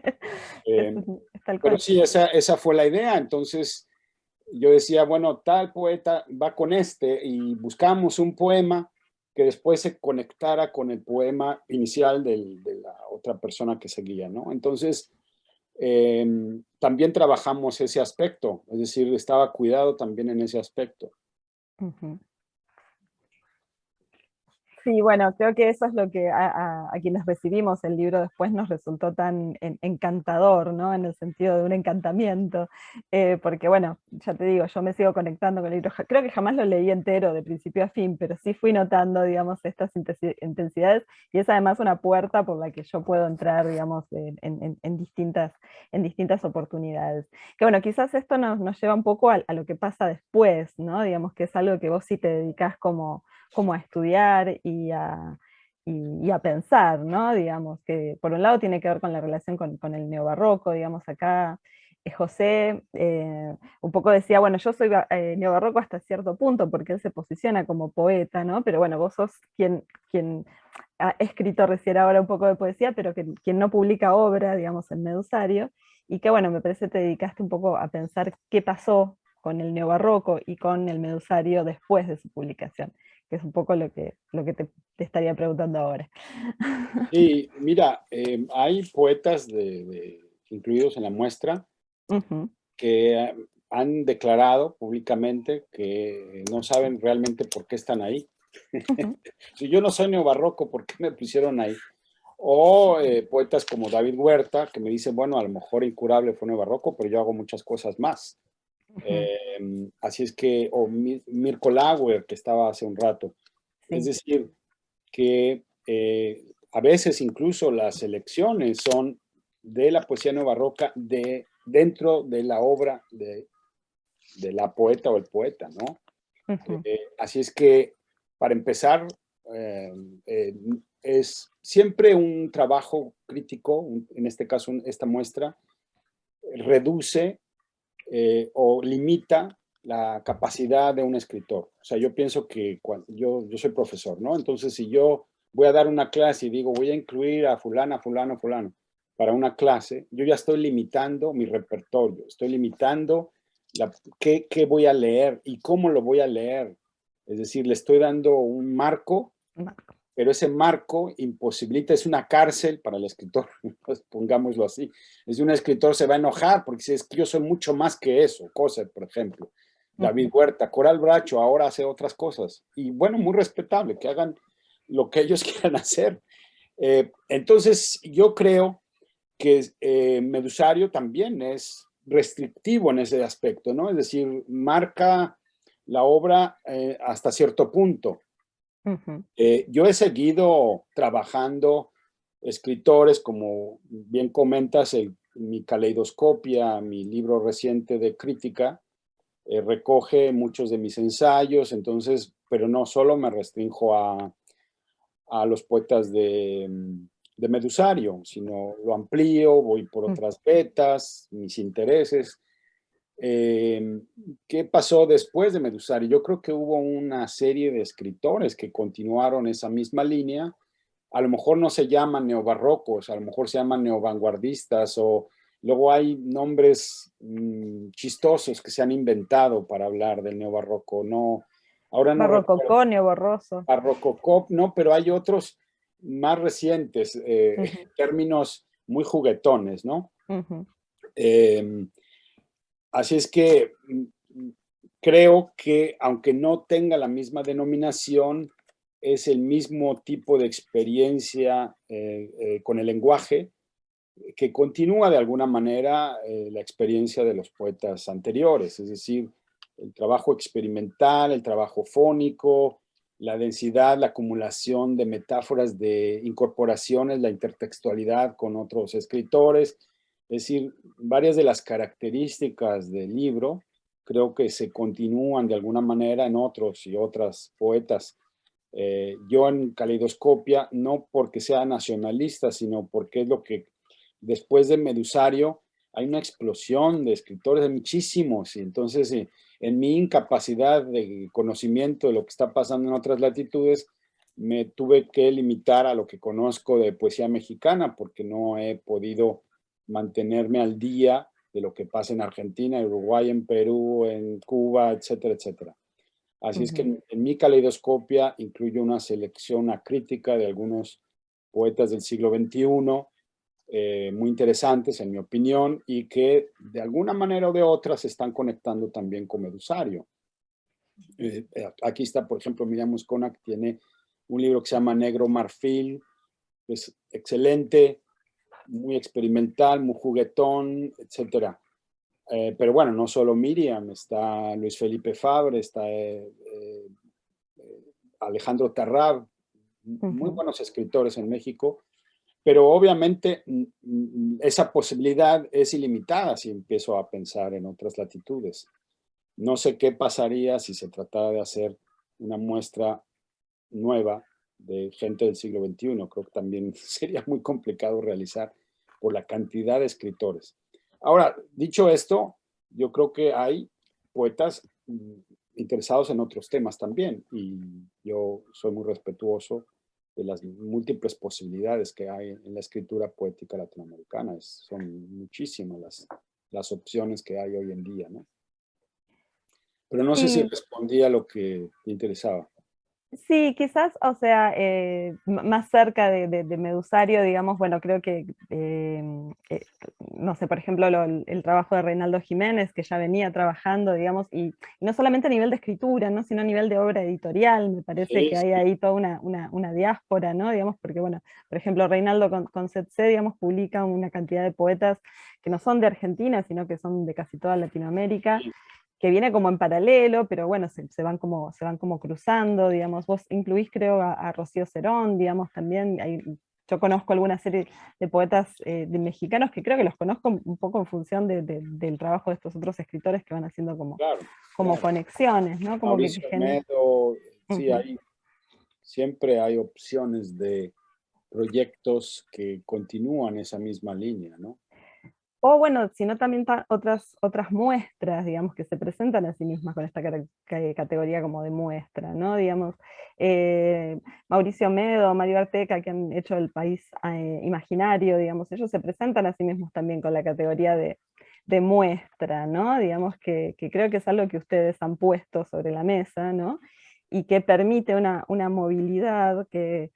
Speaker 4: Es tal
Speaker 3: Pero
Speaker 4: cual.
Speaker 3: sí, esa fue la idea. Entonces, yo decía, bueno, tal poeta va con y buscamos un poema que después se conectara con el poema inicial de la otra persona que seguía, ¿no? Entonces, también trabajamos ese aspecto, es decir, estaba cuidado también en ese aspecto.
Speaker 4: Sí, bueno, creo que eso es lo que a quienes recibimos el libro después nos resultó tan encantador, ¿no? En el sentido de un encantamiento, porque bueno, ya te digo, yo me sigo conectando con el libro, creo que jamás lo leí entero de principio a fin, pero sí fui notando, digamos, estas intensidades, y es además una puerta por la que yo puedo entrar, digamos, en distintas oportunidades. Que bueno, quizás esto nos lleva un poco a lo que pasa después, ¿no? Digamos que es algo que vos sí te dedicás como a estudiar y a pensar, ¿no? Digamos, que por un lado tiene que ver con la relación con el neobarroco, digamos, acá José un poco decía, bueno, yo soy neobarroco hasta cierto punto, porque él se posiciona como poeta, ¿no? Pero bueno, vos sos quien ha escrito recién ahora un poco de poesía, pero quien no publica obra, digamos, en Medusario, y que bueno, me parece que te dedicaste un poco a pensar qué pasó con el neobarroco y con el Medusario después de su publicación, que es un poco lo que te estaría preguntando ahora.
Speaker 3: Sí, mira, hay poetas incluidos en la muestra
Speaker 4: Ujú,
Speaker 3: que han declarado públicamente que no saben realmente por qué están ahí.
Speaker 4: ujú,
Speaker 3: Si yo no soy neobarroco, ¿por qué me pusieron ahí? O poetas como David Huerta, que me dicen, bueno, a lo mejor Incurable fue neobarroco, pero yo hago muchas cosas más.
Speaker 4: ujú,
Speaker 3: Así es que, o Mirko Lauer, que estaba hace un rato. Es
Speaker 4: sí,
Speaker 3: decir, que a veces incluso las elecciones son de la poesía neobarroca dentro de la obra de la poeta o el poeta, ¿no?
Speaker 4: ujú,
Speaker 3: Así es que, para empezar, eh, eh, es siempre un trabajo crítico, en este caso esta muestra, reduce o limita la capacidad de un escritor. O sea, yo pienso que yo soy profesor, ¿no? Entonces, si yo voy a dar una clase y digo, voy a incluir a fulana, fulano, fulano para una clase, yo ya estoy limitando mi repertorio, estoy limitando qué voy a leer y cómo lo voy a leer. Es decir, le estoy dando un marco,
Speaker 4: Marco.
Speaker 3: pero ese marco imposibilita, es una cárcel para el escritor, pues pongámoslo así. Es un escritor se va a enojar porque si es que yo soy mucho más que eso, Coser, por ejemplo, David
Speaker 4: Ujú,
Speaker 3: Huerta, Coral Bracho ahora hace otras cosas y bueno, muy respetable, que hagan lo que ellos quieran hacer. Entonces, yo creo que Medusario también es restrictivo en ese aspecto, ¿no? Es decir, marca la obra hasta cierto punto.
Speaker 4: ujú,
Speaker 3: Yo he seguido trabajando escritores, como bien comentas, mi Caleidoscopia, mi libro reciente de crítica, recoge muchos de mis ensayos, entonces, pero no solo me restrinjo a los poetas de Medusario, sino lo amplío, voy por
Speaker 4: ujú.
Speaker 3: otras vetas, mis intereses. Eh, ¿Qué pasó después de Medusario? Yo creo que hubo una serie de escritores que continuaron esa misma línea. A lo mejor no se llaman neobarrocos, a lo mejor se llaman neovanguardistas o luego hay nombres chistosos que se han inventado para hablar del neobarroco. No, ahora no recuerdo.
Speaker 4: Barrococó, neoborroso.
Speaker 3: Barrococó, no, pero hay otros más recientes,
Speaker 4: Ujú,
Speaker 3: términos muy juguetones, ¿no?
Speaker 4: ujú,
Speaker 3: Eh, Así es que creo que aunque no tenga la misma denominación, es el mismo tipo de experiencia con el lenguaje que continúa de alguna manera la experiencia de los poetas anteriores, es decir, el trabajo experimental, el trabajo fónico, la densidad, la acumulación de metáforas, de incorporaciones, la intertextualidad con otros escritores, es decir, varias de las características del libro creo que se continúan de alguna manera en otros y otras poetas. Yo en Caleidoscopia, no porque sea nacionalista, sino porque es lo que después de Medusario hay una explosión de escritores, de muchísimos, y entonces en mi incapacidad de conocimiento de lo que está pasando en otras latitudes, me tuve que limitar a lo que conozco de poesía mexicana, porque no he podido mantenerme al día de lo que pasa en Argentina, en Uruguay, en Perú, en Cuba, etcétera, etcétera. Así es que
Speaker 4: ujú.
Speaker 3: en mi Caleidoscopia incluyo una selección, una crítica de algunos poetas del siglo XXI, muy interesantes en mi opinión y que de alguna manera o de otra se están conectando también con Medusario. Aquí está, por ejemplo, Miriam Moscona, que tiene un libro que se llama Negro Marfil, es excelente, muy experimental, muy juguetón, etc. Pero bueno, no solo Miriam, está Luis Felipe Fabre, está Alejandro Tarrab, muy buenos escritores en México, pero obviamente esa posibilidad es ilimitada si empiezo a pensar en otras latitudes. No sé qué pasaría si se tratara de hacer una muestra nueva de gente del siglo XXI. Creo que también sería muy complicado realizar por la cantidad de escritores. Ahora, dicho esto, yo creo que hay poetas interesados en otros temas también, y yo soy muy respetuoso de las múltiples posibilidades que hay en la escritura poética latinoamericana. Son muchísimas las opciones que hay hoy en día, ¿no? Pero no sé si respondí a lo que te interesaba.
Speaker 4: Sí, quizás, o sea, más cerca de Medusario, digamos, bueno, creo que, no sé, por ejemplo, el trabajo de Reinaldo Jiménez, que ya venía trabajando, digamos, y no solamente a nivel de escritura, ¿no? Sino a nivel de obra editorial, me parece que hay ahí toda una diáspora, ¿no? Digamos, porque, bueno, por ejemplo, Reinaldo con Setse, digamos, publica una cantidad de poetas que no son de Argentina, sino que son de casi toda Latinoamérica, que viene como en paralelo, pero bueno, se van como cruzando, digamos. Vos incluís, creo, a Rocío Cerón, digamos, también. Yo conozco alguna serie de poetas de mexicanos que creo que los conozco un poco en función del trabajo de estos otros escritores que van haciendo como conexiones, ¿no? Como
Speaker 3: Mauricio Medo, sí, siempre hay opciones de proyectos que continúan esa misma línea, ¿no?
Speaker 4: O bueno, sino también otras muestras, digamos, que se presentan a sí mismas con esta categoría como de muestra, ¿no? Digamos, Mauricio Medo, Mario Arteca, que han hecho el país imaginario, digamos, ellos se presentan a sí mismos también con la categoría de muestra, ¿no? Digamos que creo que es algo que ustedes han puesto sobre la mesa, ¿no? Y que permite una movilidad que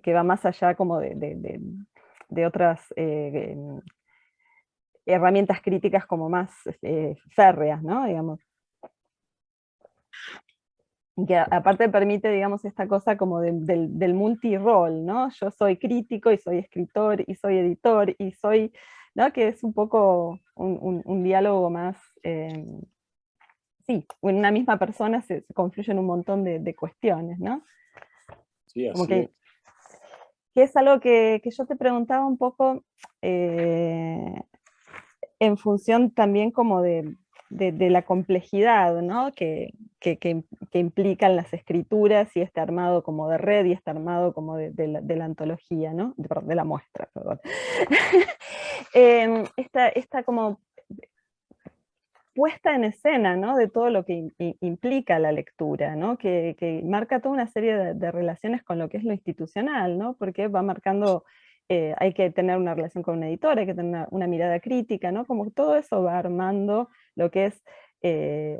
Speaker 4: va más allá como de otras herramientas críticas como más férreas, ¿no? Digamos. Que aparte permite, digamos, esta cosa como del multirol, ¿no? Yo soy crítico y soy escritor y soy editor y soy, ¿no? Que es un poco un diálogo más, sí, en una misma persona se confluyen un montón de cuestiones, ¿no?
Speaker 3: Sí,
Speaker 4: como
Speaker 3: así es.
Speaker 4: Que es algo que yo te preguntaba un poco en función también como de la complejidad, ¿no? que implican las escrituras y este armado como de red y este armado como de la antología, ¿no? De la muestra, perdón. Esta como puesta en escena, ¿no? De todo lo que implica la lectura, ¿no? Que marca toda una serie de relaciones con lo que es lo institucional, ¿no? Porque va marcando, hay que tener una relación con un editor, hay que tener una mirada crítica, ¿no? Como que todo eso va armando lo que es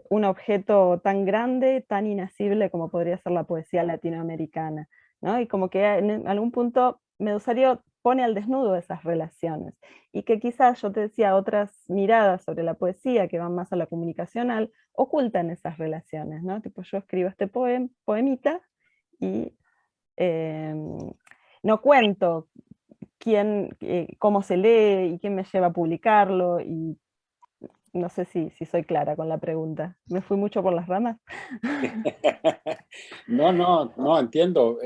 Speaker 4: un objeto tan grande, tan inasible como podría ser la poesía latinoamericana, ¿no? Y como que en algún punto Medusario pone al desnudo esas relaciones, y que quizás, yo te decía, otras miradas sobre la poesía que van más a la comunicacional, ocultan esas relaciones, ¿no? Tipo, yo escribo este poemita y no cuento cómo se lee y quién me lleva a publicarlo, y no sé si soy clara con la pregunta. ¿Me fui mucho por las ramas?
Speaker 3: No, entiendo.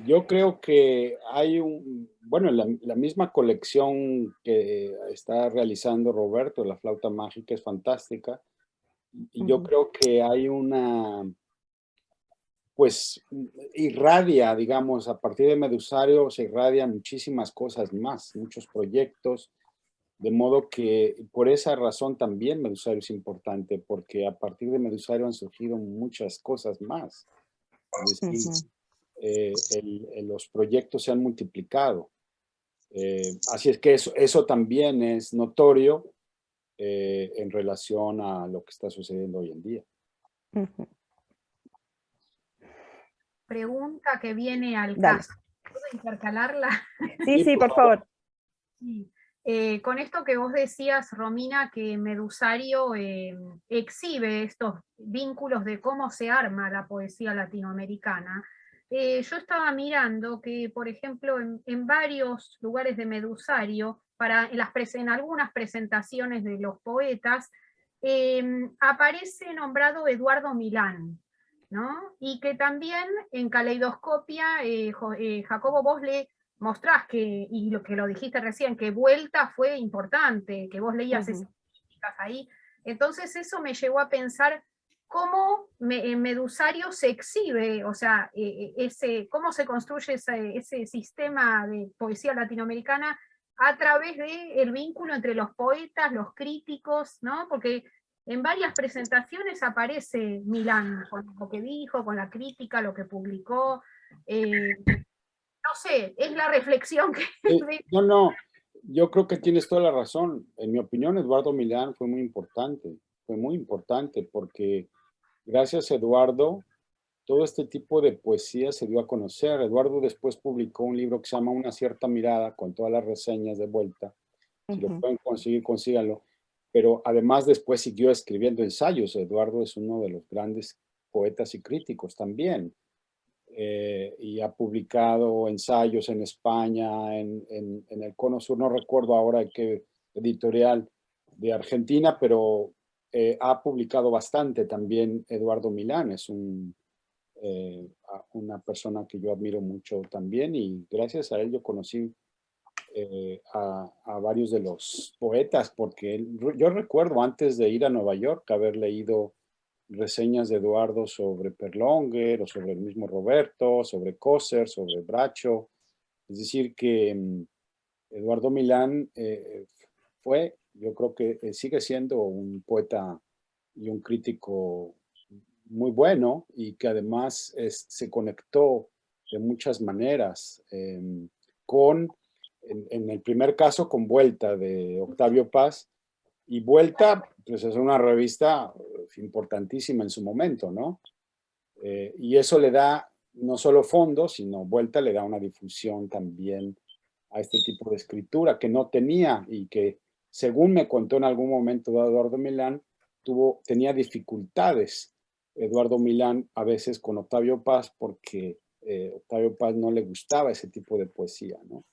Speaker 3: Yo creo que hay bueno, la misma colección que está realizando Roberto, La Flauta Mágica, es fantástica. Y yo creo que hay pues, irradia, digamos, a partir de Medusario se irradian muchísimas cosas más, muchos proyectos, de modo que por esa razón también Medusario es importante, porque a partir de Medusario han surgido muchas cosas más. Es decir, los proyectos se han multiplicado. Así es que eso también es notorio en relación a lo que está sucediendo hoy en día.
Speaker 2: Pregunta que viene al
Speaker 4: Dale.
Speaker 2: caso. ¿Puedo intercalarla?
Speaker 4: Sí, por favor.
Speaker 2: Sí. Con esto que vos decías, Romina, que Medusario exhibe estos vínculos de cómo se arma la poesía latinoamericana, yo estaba mirando que, por ejemplo, en varios lugares de Medusario, en algunas presentaciones de los poetas, aparece nombrado Eduardo Milán, ¿no? Y que también en Caleidoscopia, Jacobo, vos le mostrás y lo que lo dijiste recién, que Vuelta fue importante, que vos leías esas críticas ahí. Entonces eso me llevó a pensar cómo en Medusario se exhibe, o sea, cómo se construye ese sistema de poesía latinoamericana a través del vínculo entre los poetas, los críticos, ¿no? Porque en varias presentaciones aparece Milán, con lo que dijo, con la crítica, lo que publicó. No sé, es la reflexión que...
Speaker 3: No, yo creo que tienes toda la razón. En mi opinión, Eduardo Milán fue muy importante porque gracias a Eduardo, todo este tipo de poesía se dio a conocer. Eduardo después publicó un libro que se llama Una cierta mirada, con todas las reseñas de Vuelta. Si lo pueden conseguir, consíganlo. Pero además después siguió escribiendo ensayos. Eduardo es uno de los grandes poetas y críticos también. Y ha publicado ensayos en España, en el Cono Sur, no recuerdo ahora qué editorial de Argentina, pero ha publicado bastante también. Eduardo Milán es una persona que yo admiro mucho también, y gracias a él yo conocí a varios de los poetas, porque yo recuerdo antes de ir a Nueva York haber leído reseñas de Eduardo sobre Perlonger o sobre el mismo Roberto, sobre Coser, sobre Bracho. Es decir que Eduardo Milán yo creo que sigue siendo un poeta y un crítico muy bueno, y que además se conectó de muchas maneras en el primer caso con Vuelta de Octavio Paz. Y Vuelta, pues es una revista importantísima en su momento, ¿no? Y eso le da no solo fondo, sino Vuelta le da una difusión también a este tipo de escritura que no tenía, y que, según me contó en algún momento Eduardo Milán, tenía dificultades Eduardo Milán a veces con Octavio Paz, porque Octavio Paz no le gustaba ese tipo de poesía, ¿no?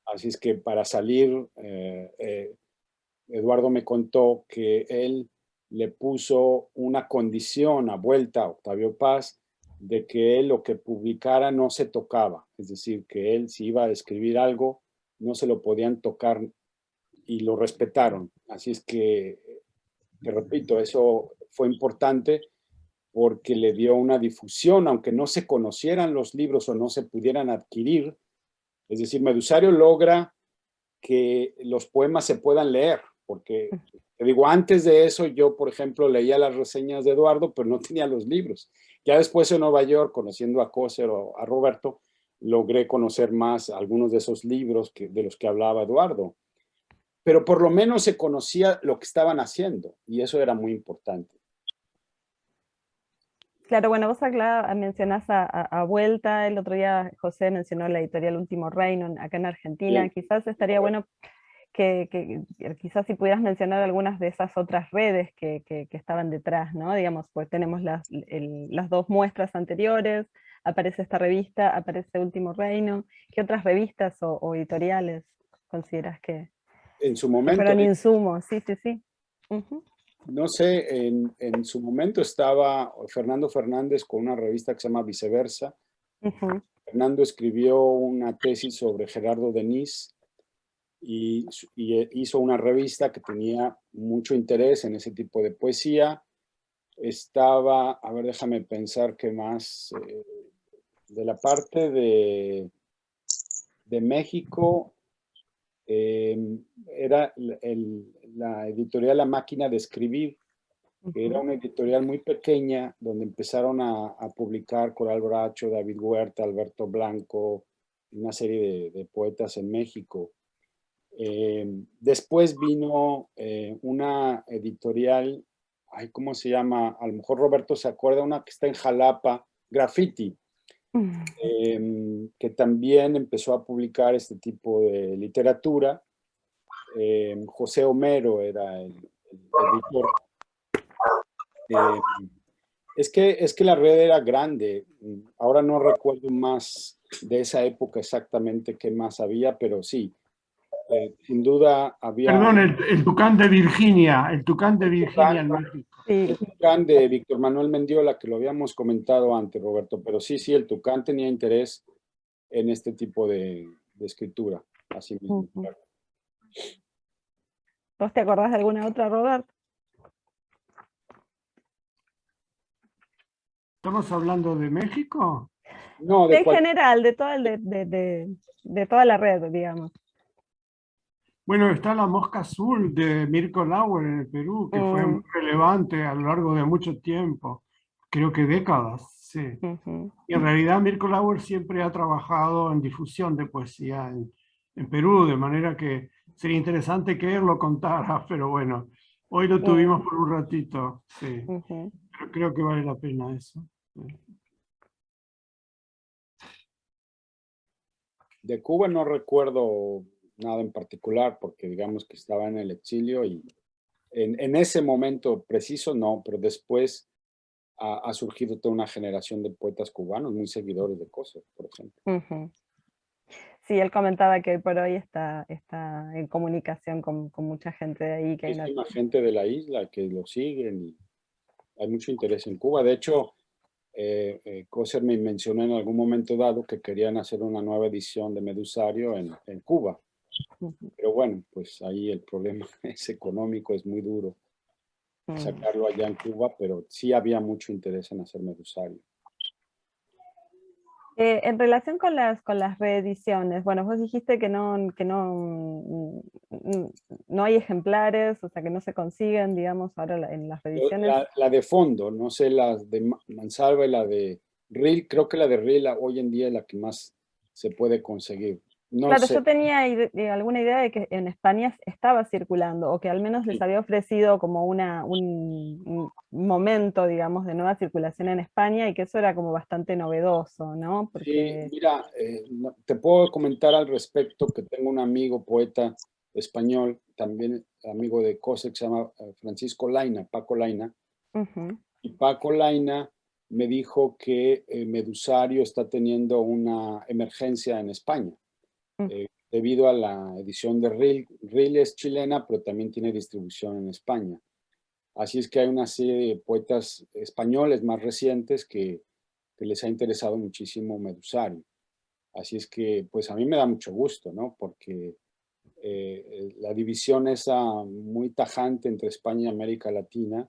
Speaker 3: Así es que para salir, Eduardo me contó que él le puso una condición a Vuelta a Octavio Paz, de que él lo que publicara no se tocaba. Es decir, que él, si iba a escribir algo, no se lo podían tocar, y lo respetaron. Así es que, te repito, eso fue importante porque le dio una difusión, aunque no se conocieran los libros o no se pudieran adquirir. Es decir, Medusario logra que los poemas se puedan leer, porque, te digo, antes de eso yo, por ejemplo, leía las reseñas de Eduardo, pero no tenía los libros. Ya después en Nueva York, conociendo a Coser o a Roberto, logré conocer más algunos de esos libros de los que hablaba Eduardo. Pero por lo menos se conocía lo que estaban haciendo, y eso era muy importante.
Speaker 4: Claro, bueno, vos mencionás a Vuelta, el otro día José mencionó la editorial Último Reino acá en Argentina.
Speaker 3: Bien.
Speaker 4: Quizás estaría bueno que quizás si pudieras mencionar algunas de esas otras redes que estaban detrás, ¿no? Digamos, pues tenemos las dos muestras anteriores, aparece esta revista, aparece Último Reino. ¿Qué otras revistas o editoriales consideras que
Speaker 3: En su momento,
Speaker 4: fueron insumos? Sí.
Speaker 3: no sé, en su momento estaba Fernando Fernández con una revista que se llama Viceversa. Fernando escribió una tesis sobre Gerardo Denis y hizo una revista que tenía mucho interés en ese tipo de poesía. Estaba, a ver, déjame pensar qué más, de la parte de México, era la editorial La Máquina de Escribir, que era una editorial muy pequeña, donde empezaron a publicar Coral Bracho, David Huerta, Alberto Blanco, una serie de poetas en México. Después vino una editorial, ¿cómo se llama? A lo mejor Roberto se acuerda, una que está en Jalapa, Graffiti, que también empezó a publicar este tipo de literatura. José Homero era el editor. Es que la red era grande. Ahora no recuerdo más de esa época exactamente qué más había, pero sí, sin duda había
Speaker 5: Perdón, el Tucán de Virginia, el Tucán de Virginia en México.
Speaker 3: el
Speaker 4: Sí,
Speaker 3: Tucán de Víctor Manuel Mendiola, que lo habíamos comentado antes, Roberto, pero sí, el Tucán tenía interés en este tipo de escritura, así mismo.
Speaker 4: ujú. ¿Vos te acordás de alguna otra, Robert?
Speaker 5: ¿Estamos hablando de México?
Speaker 3: No,
Speaker 4: En general, de toda, de toda la red, digamos.
Speaker 5: Bueno, está La Mosca Azul de Mirko Lauer en el Perú, que fue muy relevante a lo largo de mucho tiempo, creo que décadas, sí.
Speaker 4: Ujú.
Speaker 5: Y en realidad Mirko Lauer siempre ha trabajado en difusión de poesía en Perú, de manera que sería interesante que él lo contara, pero bueno, hoy lo tuvimos por un ratito, sí.
Speaker 4: Ujú.
Speaker 5: Pero creo que vale la pena eso. Sí.
Speaker 3: De Cuba no recuerdo nada en particular, porque digamos que estaba en el exilio y en ese momento preciso no, pero después ha surgido toda una generación de poetas cubanos muy seguidores de Coser, por ejemplo.
Speaker 4: Ujú. Sí, él comentaba que hoy por hoy está en comunicación con mucha gente de ahí. Que hay
Speaker 3: Muchísima gente de la isla que lo siguen y hay mucho interés en Cuba. De hecho, Coser me mencionó en algún momento dado que querían hacer una nueva edición de Medusario en Cuba.
Speaker 4: Ujú.
Speaker 3: Pero bueno, pues ahí el problema es económico, es muy duro sacarlo allá en Cuba, pero sí había mucho interés en hacer Medusario.
Speaker 4: En relación con las reediciones, bueno, vos dijiste que no hay ejemplares, o sea, que no se consiguen, digamos, ahora en las reediciones.
Speaker 3: La de fondo, no sé, la de Mansalva y la de Reel, creo que la de Reel hoy en día es la que más se puede conseguir. No
Speaker 4: Claro,
Speaker 3: sé.
Speaker 4: yo tenía alguna idea de que en España estaba circulando, o que al menos les
Speaker 3: Sí.
Speaker 4: había ofrecido como un momento, digamos, de nueva circulación en España, y que eso era como bastante novedoso, ¿no?
Speaker 3: Sí,
Speaker 4: Porque...
Speaker 3: mira, te puedo comentar al respecto que tengo un amigo poeta español, también amigo de Coser, que se llama Francisco Laina, Paco Laina,
Speaker 4: Ujú.
Speaker 3: y Paco Laina me dijo que Medusario está teniendo una emergencia en España, debido a la edición de Reel. Reel es chilena, pero también tiene distribución en España. Así es que hay una serie de poetas españoles más recientes que les ha interesado muchísimo Medusario. Así es que, pues a mí me da mucho gusto, ¿no? Porque la división esa muy tajante entre España y América Latina,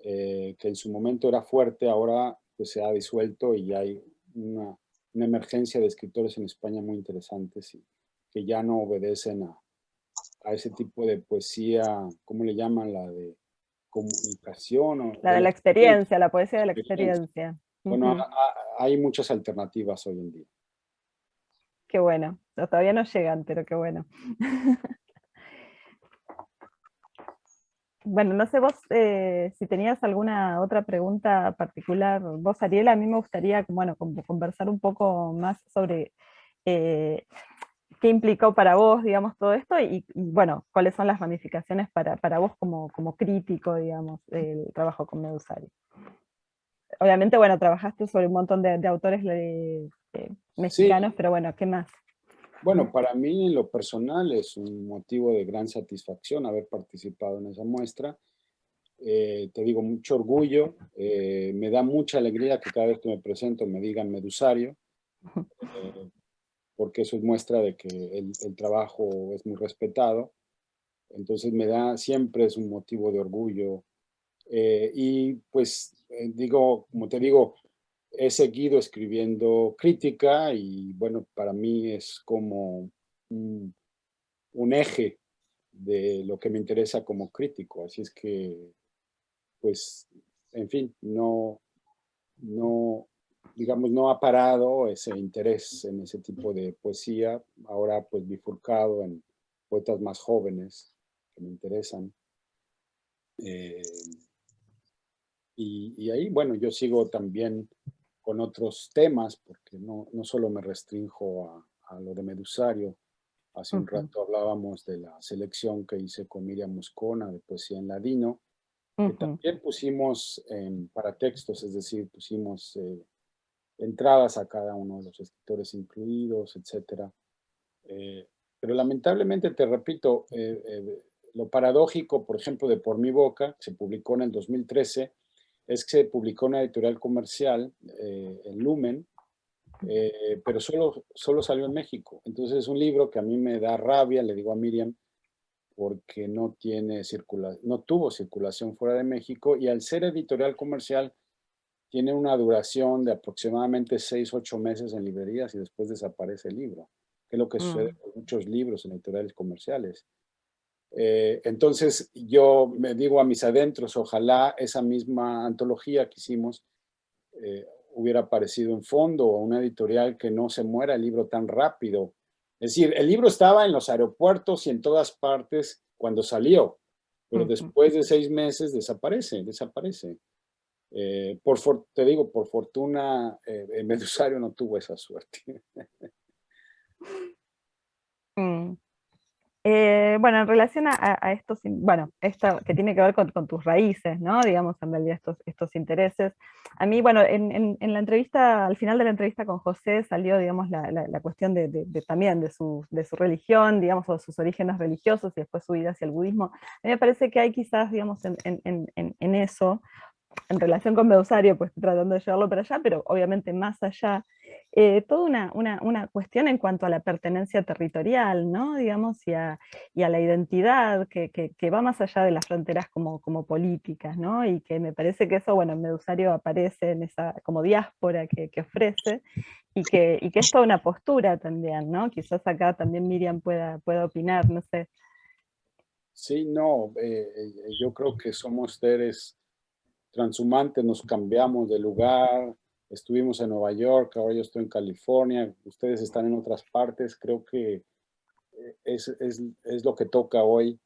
Speaker 3: que en su momento era fuerte, ahora pues se ha disuelto y hay una emergencia de escritores en España muy interesantes y que ya no obedecen a ese tipo de poesía, ¿cómo le llaman? La de comunicación o
Speaker 4: La
Speaker 3: de
Speaker 4: de
Speaker 3: la
Speaker 4: la
Speaker 3: experiencia.
Speaker 4: experiencia, la poesía de la
Speaker 3: Experiencia.
Speaker 4: experiencia.
Speaker 3: Bueno,
Speaker 4: Ujú.
Speaker 3: hay muchas alternativas hoy en día.
Speaker 4: Qué bueno. Todavía no llegan, pero qué bueno. Bueno, no sé vos si tenías alguna otra pregunta particular, vos, Ariel. A mí me gustaría, bueno, conversar un poco más sobre eh, qué implicó para vos, digamos, todo esto, y, bueno, cuáles son las ramificaciones para vos como crítico, digamos, del trabajo con Medusario. Obviamente, bueno, trabajaste sobre un montón de autores
Speaker 3: Sí,
Speaker 4: mexicanos, pero bueno, ¿qué más?
Speaker 3: bueno, para mí en lo personal es un motivo de gran satisfacción haber participado en esa muestra. Te digo, mucho orgullo, me da mucha alegría que cada vez que me presento me digan Medusario, eh, porque eso es muestra de que el trabajo es muy respetado. Entonces siempre es un motivo de orgullo. Y pues digo, como te digo, he seguido escribiendo crítica y bueno, para mí es como un eje de lo que me interesa como crítico. Así es que, pues, en fin, no, digamos, no ha parado ese interés en ese tipo de poesía, ahora pues bifurcado en poetas más jóvenes que me interesan. Eh, y ahí, bueno, yo sigo también con otros temas, porque no solo me restrinjo a lo de Medusario. Hace un
Speaker 4: Ujú.
Speaker 3: rato hablábamos de la selección que hice con Miriam Moscona de poesía en ladino. que también pusimos para textos, es decir, pusimos entradas a cada uno de los escritores incluidos, etc. Pero lamentablemente, te repito, lo paradójico, por ejemplo, de Por mi boca, que se publicó en el 2013, es que se publicó en una editorial comercial, en Lumen, pero solo salió en México. Entonces es un libro que a mí me da rabia, le digo a Miriam, porque no tuvo circulación fuera de México, y al ser editorial comercial tiene una duración de aproximadamente 6-8 meses en librerías y después desaparece el libro, que es lo que sucede con muchos libros en editoriales comerciales. Entonces yo me digo a mis adentros, ojalá esa misma antología que hicimos hubiera aparecido en Fondo, o una editorial que no se muera el libro tan rápido. Es decir, el libro estaba en los aeropuertos y en todas partes cuando salió, pero después de 6 meses desaparece. Te digo, por fortuna, Medusario no tuvo esa suerte.
Speaker 4: Bueno, en relación a estos, bueno, esto que tiene que ver con tus raíces, ¿no? Digamos, en realidad estos intereses. A mí, bueno, en la entrevista, al final de la entrevista con José salió, digamos, la cuestión también de su religión, digamos, o sus orígenes religiosos y después su vida hacia el budismo. A mí me parece que hay quizás, digamos, en eso, en relación con Medusario, pues tratando de llevarlo para allá, pero obviamente más allá, toda una cuestión en cuanto a la pertenencia territorial, ¿no? Digamos, y a la identidad que va más allá de las fronteras como políticas, ¿no? Y que me parece que eso, bueno, en Medusario aparece en esa como diáspora que ofrece, y que es toda una postura también, ¿no? Quizás acá también Miriam pueda opinar, no sé.
Speaker 3: Sí, no, yo creo que somos seres transhumantes, nos cambiamos de lugar, estuvimos en Nueva York, ahora yo estoy en California, ustedes están en otras partes, creo que es lo que toca hoy.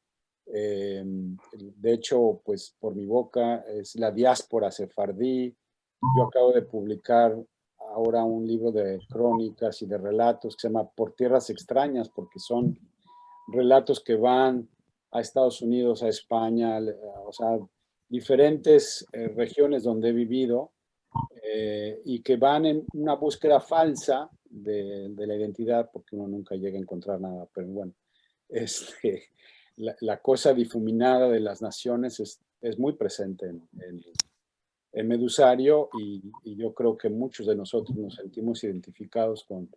Speaker 3: De hecho, pues Por mi boca es la diáspora sefardí. Yo acabo de publicar ahora un libro de crónicas y de relatos que se llama Por tierras extrañas, porque son relatos que van a Estados Unidos, a España, o sea, diferentes regiones donde he vivido, y que van en una búsqueda falsa de la identidad, porque uno nunca llega a encontrar nada, pero bueno, la cosa difuminada de las naciones es muy presente en Medusario, y yo creo que muchos de nosotros nos sentimos identificados con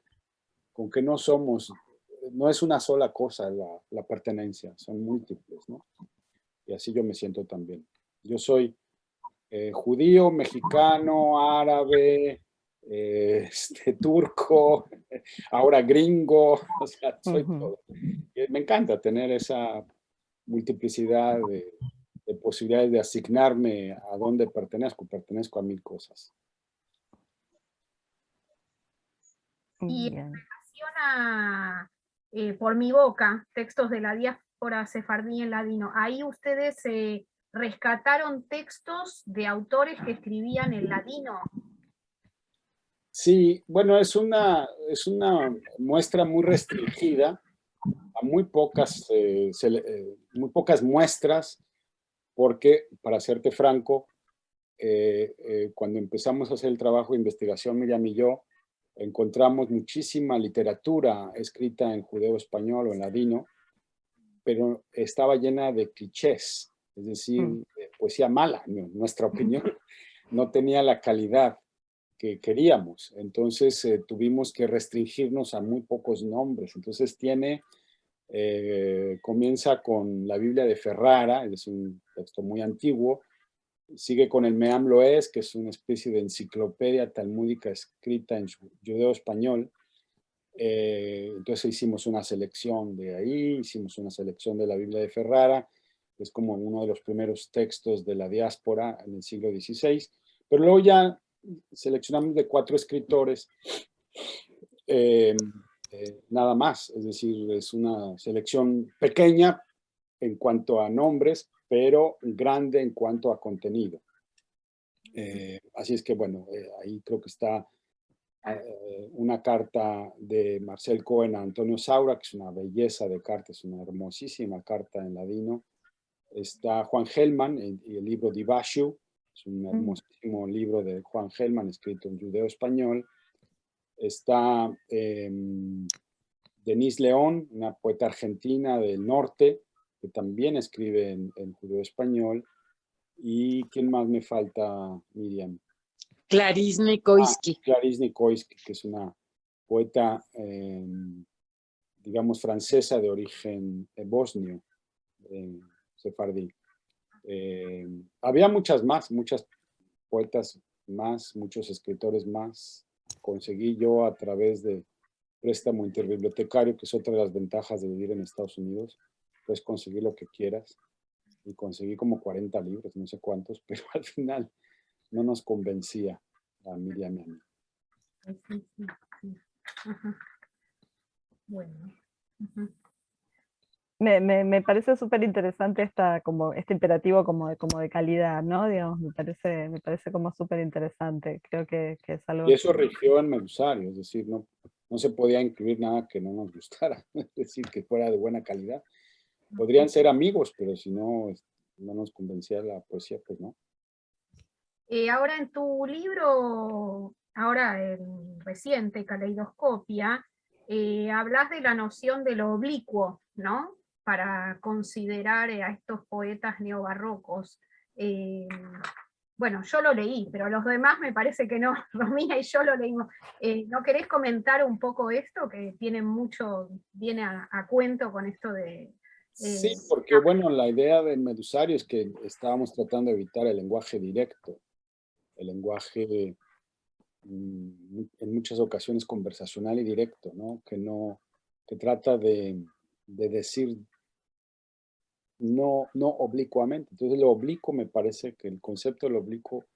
Speaker 3: que no es una sola cosa la pertenencia, son múltiples, ¿no? Y así yo me siento también. Yo soy judío, mexicano, árabe, turco, ahora gringo, o sea, soy todo. Me encanta tener esa multiplicidad de posibilidades de asignarme a dónde pertenezco a 1000 cosas.
Speaker 2: Y en relación a Por mi boca, textos de la diáspora sefardí en ladino, ahí ustedes rescataron textos de autores que escribían en ladino.
Speaker 3: Sí, bueno, es una muestra muy restringida a muy pocas muestras, porque, para serte franco, cuando empezamos a hacer el trabajo de investigación, Miriam y yo, encontramos muchísima literatura escrita en judeo-español o en ladino, pero estaba llena de clichés, es decir, poesía mala, en nuestra opinión, no tenía la calidad que queríamos. Entonces tuvimos que restringirnos a muy pocos nombres. Entonces comienza con la Biblia de Ferrara, es un texto muy antiguo, sigue con el Meam Loés, que es una especie de enciclopedia talmúdica escrita en judeo-español. Entonces hicimos una selección de ahí, hicimos una selección de la Biblia de Ferrara, que es como uno de los primeros textos de la diáspora en el siglo XVI, pero luego ya seleccionamos de 4 escritores, nada más, es decir, es una selección pequeña en cuanto a nombres, pero grande en cuanto a contenido. Así es que, bueno, ahí creo que está una carta de Marcel Cohen a Antonio Saura, que es una belleza de carta, es una hermosísima carta en ladino, Está Juan Gelman y el libro Divashu, es un hermosísimo libro de Juan Gelman escrito en judeo-español. Está Denise León, una poeta argentina del norte, que también escribe en judeo-español. ¿Y quién más me falta, Miriam?
Speaker 6: Clarice Nikoisky.
Speaker 3: Clarice Nikoisky, que es una poeta, digamos, francesa de origen bosnio, sefardí. Había muchas poetas más, muchos escritores más. Conseguí yo a través de préstamo interbibliotecario, que es otra de las ventajas de vivir en Estados Unidos, puedes conseguir lo que quieras. Y conseguí como 40 libros, no sé cuántos, pero al final no nos convencía a Miriam y a mí.
Speaker 2: Bueno.
Speaker 4: Me parece súper interesante como este imperativo como de calidad, ¿no? Digamos, me parece como súper interesante. Creo que es algo...
Speaker 3: Y eso rigió en Medusario, es decir, no se podía incluir nada que no nos gustara, es decir, que fuera de buena calidad. Podrían ser amigos, pero si no nos convencía la poesía, pues no.
Speaker 2: Ahora en tu libro, ahora el reciente, Caleidoscopia, hablas de la noción de lo oblicuo, ¿no? Para considerar a estos poetas neobarrocos. Bueno, yo lo leí, pero los demás me parece que no. Romina y yo lo leímos. ¿No querés comentar un poco esto? Que tiene mucho, viene a cuento con esto de...
Speaker 3: Sí, porque bueno, la idea de Medusario es que estábamos tratando de evitar el lenguaje directo, el lenguaje en muchas ocasiones conversacional y directo, ¿no? Que trata de decir no oblicuamente. Entonces lo oblicuo, me parece que el concepto del oblicuo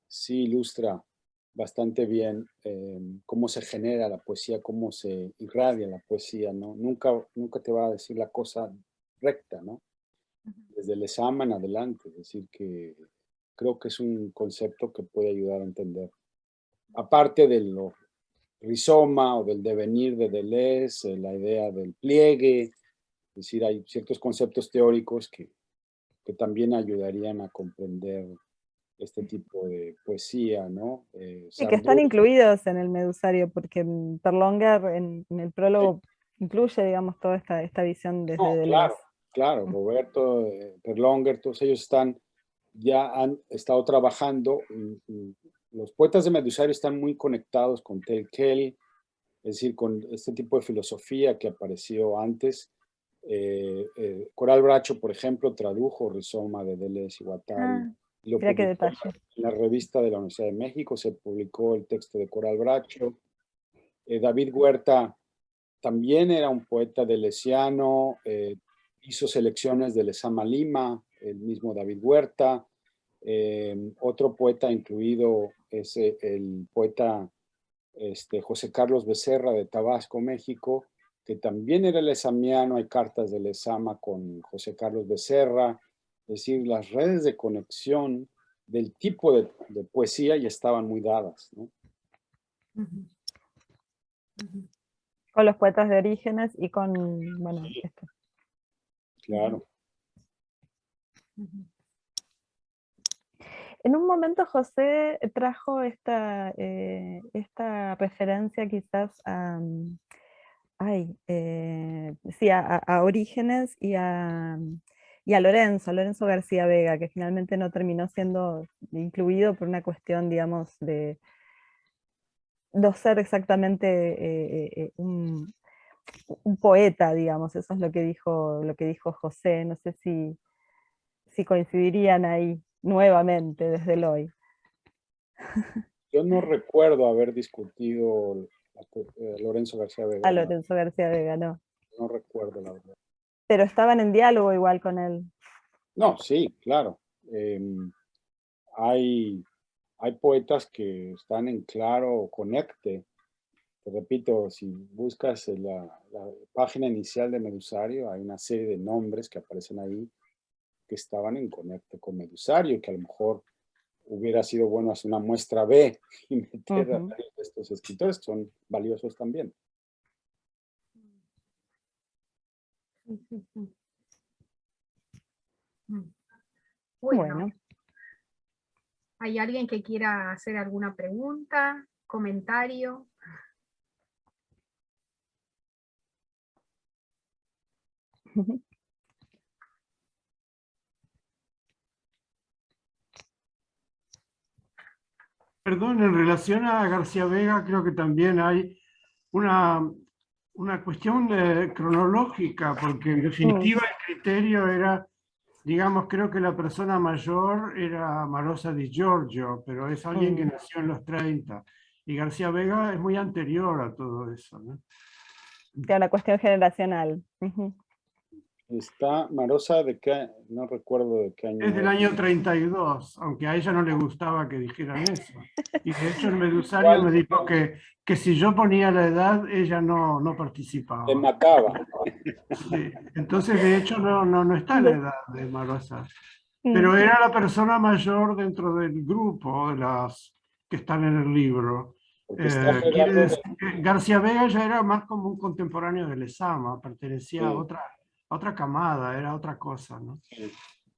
Speaker 3: sí ilustra bastante bien cómo se genera la poesía, cómo se irradia la poesía, ¿no? Nunca te va a decir la cosa recta, ¿no? Desde el examen en adelante, es decir, que creo que es un concepto que puede ayudar a entender. Aparte de lo rizoma o del devenir de Deleuze, la idea del pliegue, es decir, hay ciertos conceptos teóricos que también ayudarían a comprender este tipo de poesía, ¿no?
Speaker 4: Sí, que están incluidos en el Medusario, porque Perlonger en el prólogo incluye, digamos, toda esta visión desde Deleuze.
Speaker 3: Claro, Roberto, Perlonger, todos ellos ya han estado trabajando. Los poetas de Medusario están muy conectados con Tel Quel, es decir, con este tipo de filosofía que apareció antes. Coral Bracho, por ejemplo, tradujo Rizoma de Deleuze y Guattari. Lo
Speaker 4: mira qué
Speaker 3: publicó
Speaker 4: detalle.
Speaker 3: en la revista de la Universidad de México, se publicó el texto de Coral Bracho. David Huerta también era un poeta deleuziano, hizo selecciones de Lezama Lima, el mismo David Huerta. Otro poeta incluido es el poeta José Carlos Becerra de Tabasco, México, que también era lezamiano. Hay cartas de Lezama con José Carlos Becerra. Es decir, las redes de conexión del tipo de poesía ya estaban muy dadas, ¿no?
Speaker 4: Con los poetas de Orígenes y con, bueno,
Speaker 3: sí,
Speaker 4: esto.
Speaker 3: Claro.
Speaker 4: En un momento José trajo esta referencia quizás a Orígenes y a Lorenzo García Vega, que finalmente no terminó siendo incluido por una cuestión, digamos, de no ser exactamente un poeta, digamos. Eso es lo que dijo José. No sé si coincidirían ahí nuevamente desde el hoy.
Speaker 3: Yo no recuerdo haber discutido Lorenzo García Vega.
Speaker 4: A Lorenzo García Vega, no.
Speaker 3: No recuerdo, la verdad.
Speaker 4: Pero estaban en diálogo igual con él.
Speaker 3: No, sí, claro. Hay poetas que están en claro conecte. Te repito, si buscas la página inicial de Medusario, hay una serie de nombres que aparecen ahí que estaban en conecte con Medusario, que a lo mejor hubiera sido bueno hacer una muestra B y meter a varios de estos escritores que son valiosos también.
Speaker 2: Bueno, ¿hay alguien que quiera hacer alguna pregunta, comentario?
Speaker 5: Perdón, en relación a García Vega, creo que también hay una cuestión cronológica, porque en definitiva el criterio era, digamos, creo que la persona mayor era Marosa di Giorgio, pero es alguien que nació en los 30, y García Vega es muy anterior a todo eso, ¿no?
Speaker 4: De una cuestión generacional.
Speaker 3: Está Marosa de qué, no recuerdo de qué año
Speaker 5: Es del
Speaker 3: es.
Speaker 5: año 32, aunque a ella no le gustaba que dijeran eso. Y de hecho el Medusario
Speaker 3: ¿Cuál?
Speaker 5: me dijo que si yo ponía la edad, ella no
Speaker 3: Te
Speaker 5: participaba.
Speaker 3: mataba.
Speaker 5: Sí. Entonces, de hecho, no está la edad de Marosa. Pero
Speaker 4: Mm.
Speaker 5: era la persona mayor dentro del grupo de las que están en el libro.
Speaker 3: Porque está
Speaker 5: Quiere
Speaker 3: Gerardo
Speaker 5: decir que García Vega ya era más como un contemporáneo de Lezama, pertenecía a otra camada, era otra cosa, ¿no?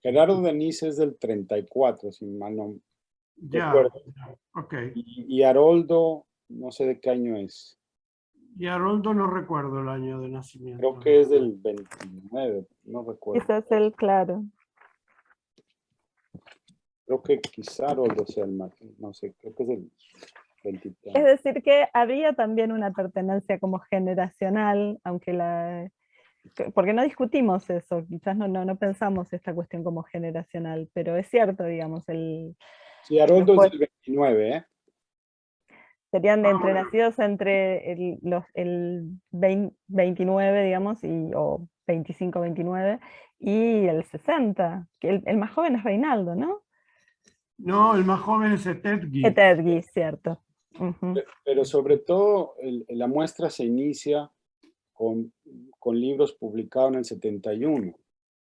Speaker 3: Gerardo Denis es del 34, si mal no
Speaker 5: Ya,
Speaker 3: recuerdo.
Speaker 5: ok.
Speaker 3: Y Haroldo, no sé de qué año es.
Speaker 5: Y Haroldo no recuerdo el año de
Speaker 3: Creo
Speaker 5: nacimiento.
Speaker 3: que es del 29, no recuerdo.
Speaker 4: Quizás el claro.
Speaker 3: Creo que quizá Haroldo sea el más, no sé, creo que es del 23.
Speaker 4: Es decir, que había también una pertenencia como generacional, aunque porque no discutimos eso, quizás no pensamos esta cuestión como generacional, pero es cierto, digamos,
Speaker 3: Sí, Haroldo es del 29, ¿eh?
Speaker 4: serían
Speaker 5: Ah,
Speaker 4: entre
Speaker 5: bueno.
Speaker 4: nacidos entre el 29, digamos, o 25, 29, y el 60, que el más joven es Reinaldo, ¿no?
Speaker 5: No, el más joven es Etetgui.
Speaker 4: Etergui, cierto. Ujú.
Speaker 3: Pero sobre todo la muestra se inicia con libros publicados en el 71.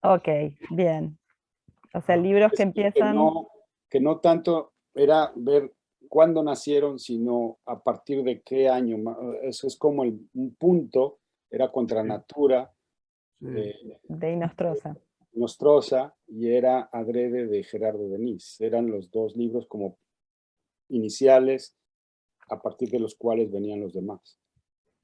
Speaker 4: Ok, bien. O sea, libros
Speaker 3: Es
Speaker 4: que
Speaker 3: decir,
Speaker 4: empiezan...
Speaker 3: que no tanto era ver cuándo nacieron, sino a partir de qué año. Eso es como un punto, era contra natura,
Speaker 5: Sí.
Speaker 4: de Inostroza.
Speaker 3: Nostroza, y era Adrede de Gerardo Denis. Eran los dos libros como iniciales, a partir de los cuales venían los demás.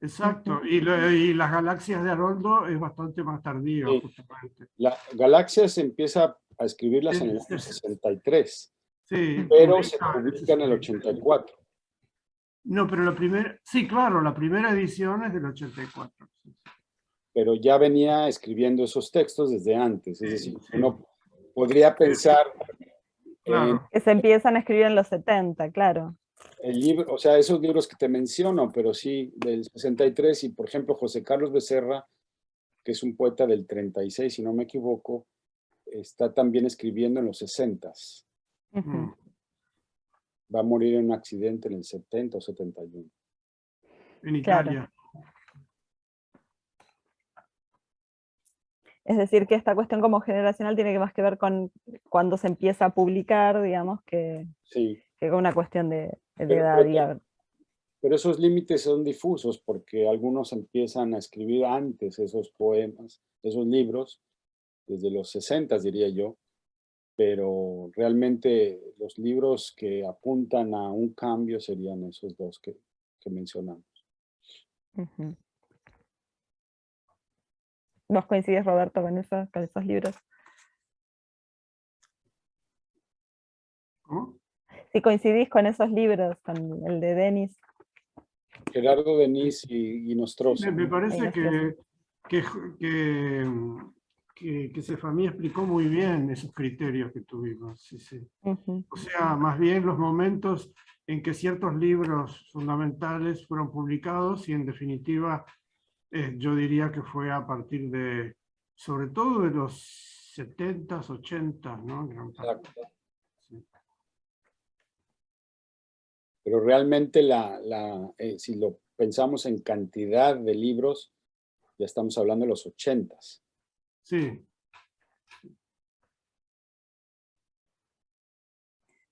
Speaker 5: Exacto. Y las galaxias de Haroldo es bastante más tardío,
Speaker 3: Sí.
Speaker 5: justamente.
Speaker 3: La Galaxia se empieza a escribirlas en el año
Speaker 5: Sí,
Speaker 3: 63,
Speaker 5: sí,
Speaker 3: pero se
Speaker 5: publica en el
Speaker 3: publica en el 84.
Speaker 5: No, pero la primera, sí, claro, la primera edición es del 84.
Speaker 3: Pero ya venía escribiendo esos textos desde antes. Es decir,
Speaker 5: Sí,
Speaker 3: uno podría pensar en
Speaker 5: claro.
Speaker 4: Que se empiezan a escribir en los 70, claro.
Speaker 3: el libro, o sea, esos libros que te menciono, pero sí, del 63, y por ejemplo, José Carlos Becerra, que es un poeta del 36, si no me equivoco, está también escribiendo en los 60.
Speaker 4: Ujú.
Speaker 3: Va a morir en un accidente en el 70 o 71.
Speaker 5: En
Speaker 4: Claro.
Speaker 5: Italia.
Speaker 4: Es decir, que esta cuestión como generacional tiene más que ver con cuando se empieza a publicar, digamos,
Speaker 3: Sí,
Speaker 4: que con una cuestión de
Speaker 3: pero,
Speaker 4: edad.
Speaker 3: pero, pero esos límites son difusos porque algunos empiezan a escribir antes esos poemas, esos libros, desde los 60, diría yo, pero realmente los libros que apuntan a un cambio serían esos dos que mencionamos.
Speaker 4: Ujú. ¿Vos coincides, Roberto, con esos libros?
Speaker 5: ¿Cómo?
Speaker 4: Si coincidís con esos libros, con el de Denis.
Speaker 3: Gerardo Denis y
Speaker 5: Sí,
Speaker 3: Nostroza.
Speaker 5: me parece
Speaker 4: Inostroza.
Speaker 5: que, que Sefamí explicó muy bien esos criterios que tuvimos. Sí, sí.
Speaker 4: Ujú.
Speaker 5: O sea, más bien los momentos en que ciertos libros fundamentales fueron publicados y en definitiva yo diría que fue a partir de, sobre todo de los 70s, 80s, ¿no? En gran parte.
Speaker 3: Exacto.
Speaker 5: Sí.
Speaker 3: Pero realmente si lo pensamos en cantidad de libros, ya estamos hablando de los 80s.
Speaker 5: Sí.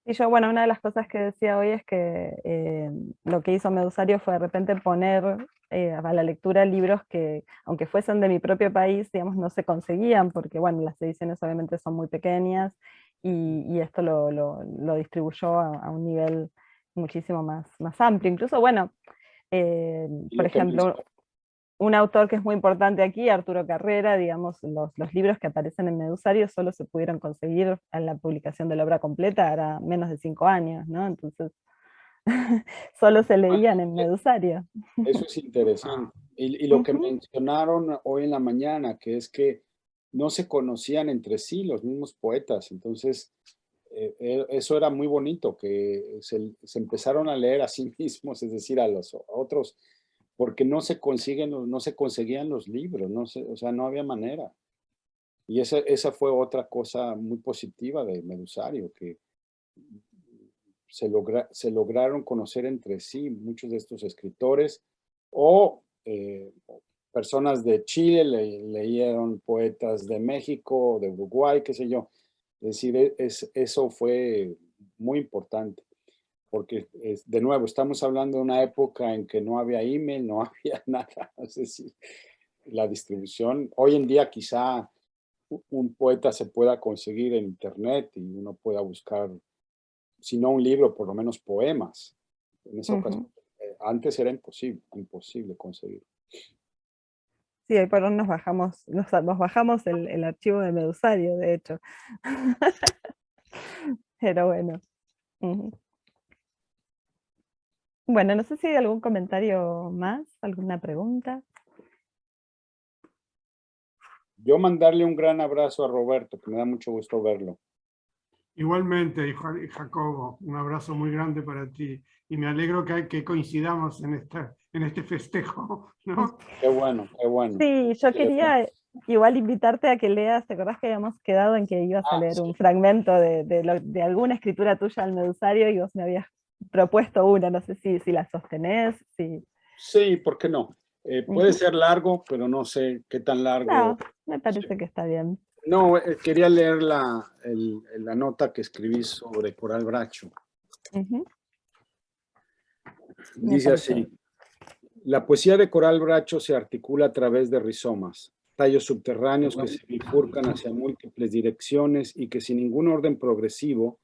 Speaker 4: Y yo, bueno, una de las cosas que decía hoy es que lo que hizo Medusario fue de repente poner a la lectura libros que, aunque fuesen de mi propio país, digamos, no se conseguían, porque bueno, las ediciones obviamente son muy pequeñas, y esto lo distribuyó a un nivel muchísimo más amplio. Incluso, bueno, por ejemplo, un autor que es muy importante aquí, Arturo Carrera, digamos, los libros que aparecen en Medusario solo se pudieron conseguir en la publicación de la obra completa, era menos de 5 años, ¿no? Entonces, solo se leían en Medusario.
Speaker 3: Eso es interesante. Y lo que mencionaron hoy en la mañana, que es que no se conocían entre sí los mismos poetas, entonces eso era muy bonito, que se empezaron a leer a sí mismos, es decir, a los otros, porque no se conseguían los libros, o sea, no había manera. Y esa fue otra cosa muy positiva de Medusario, que se lograron conocer entre sí muchos de estos escritores, o personas de Chile leyeron poetas de México, de Uruguay, qué sé yo. Es decir, eso fue muy importante, porque de nuevo estamos hablando de una época en que no había email, no había nada. Es decir, la distribución, hoy en día quizá un poeta se pueda conseguir en internet y uno pueda buscar, si no un libro, por lo menos poemas. En esa ocasión, antes era imposible conseguir.
Speaker 4: Sí, hoy por hoy nos bajamos el archivo de Medusario, de hecho. Pero bueno. Bueno, no sé si hay algún comentario más, alguna pregunta.
Speaker 3: Yo mandarle un gran abrazo a Roberto, que me da mucho gusto verlo.
Speaker 5: Igualmente, Jacobo, un abrazo muy grande para ti. Y me alegro que coincidamos en este festejo, ¿no?
Speaker 3: Qué bueno, qué bueno.
Speaker 4: Sí, yo quería igual invitarte a que leas, ¿te acordás que habíamos quedado en que ibas a leer un fragmento de alguna escritura tuya al Medusario y vos me habías propuesto una, no sé si la sostenés?
Speaker 3: Sí, ¿por qué no? Puede ser largo, pero no sé qué tan largo.
Speaker 4: No, me parece que está bien.
Speaker 3: No, quería leer la nota que escribí sobre Coral Bracho. Dice así: la poesía de Coral Bracho se articula a través de rizomas, tallos subterráneos que se bifurcan hacia múltiples direcciones y que sin ningún orden progresivo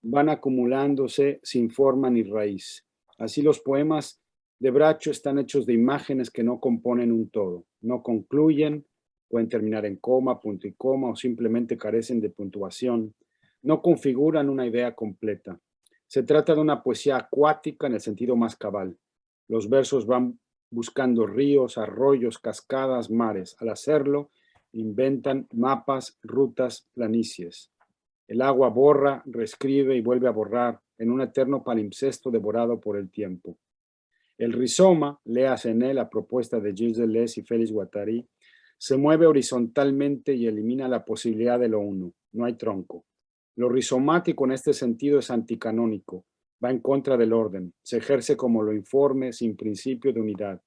Speaker 3: van acumulándose sin forma ni raíz. Así los poemas de Bracho están hechos de imágenes que no componen un todo, no concluyen, pueden terminar en coma, punto y coma, o simplemente carecen de puntuación, no configuran una idea completa. Se trata de una poesía acuática en el sentido más cabal. Los versos van buscando ríos, arroyos, cascadas, mares. Al hacerlo, inventan mapas, rutas, planicies. El agua borra, reescribe y vuelve a borrar en un eterno palimpsesto devorado por el tiempo. El rizoma, léase en él a propuesta de Gilles Deleuze y Félix Guattari, se mueve horizontalmente y elimina la posibilidad de lo uno. No hay tronco. Lo rizomático en este sentido es anticanónico, va en contra del orden, se ejerce como lo informe, sin principio de unidad.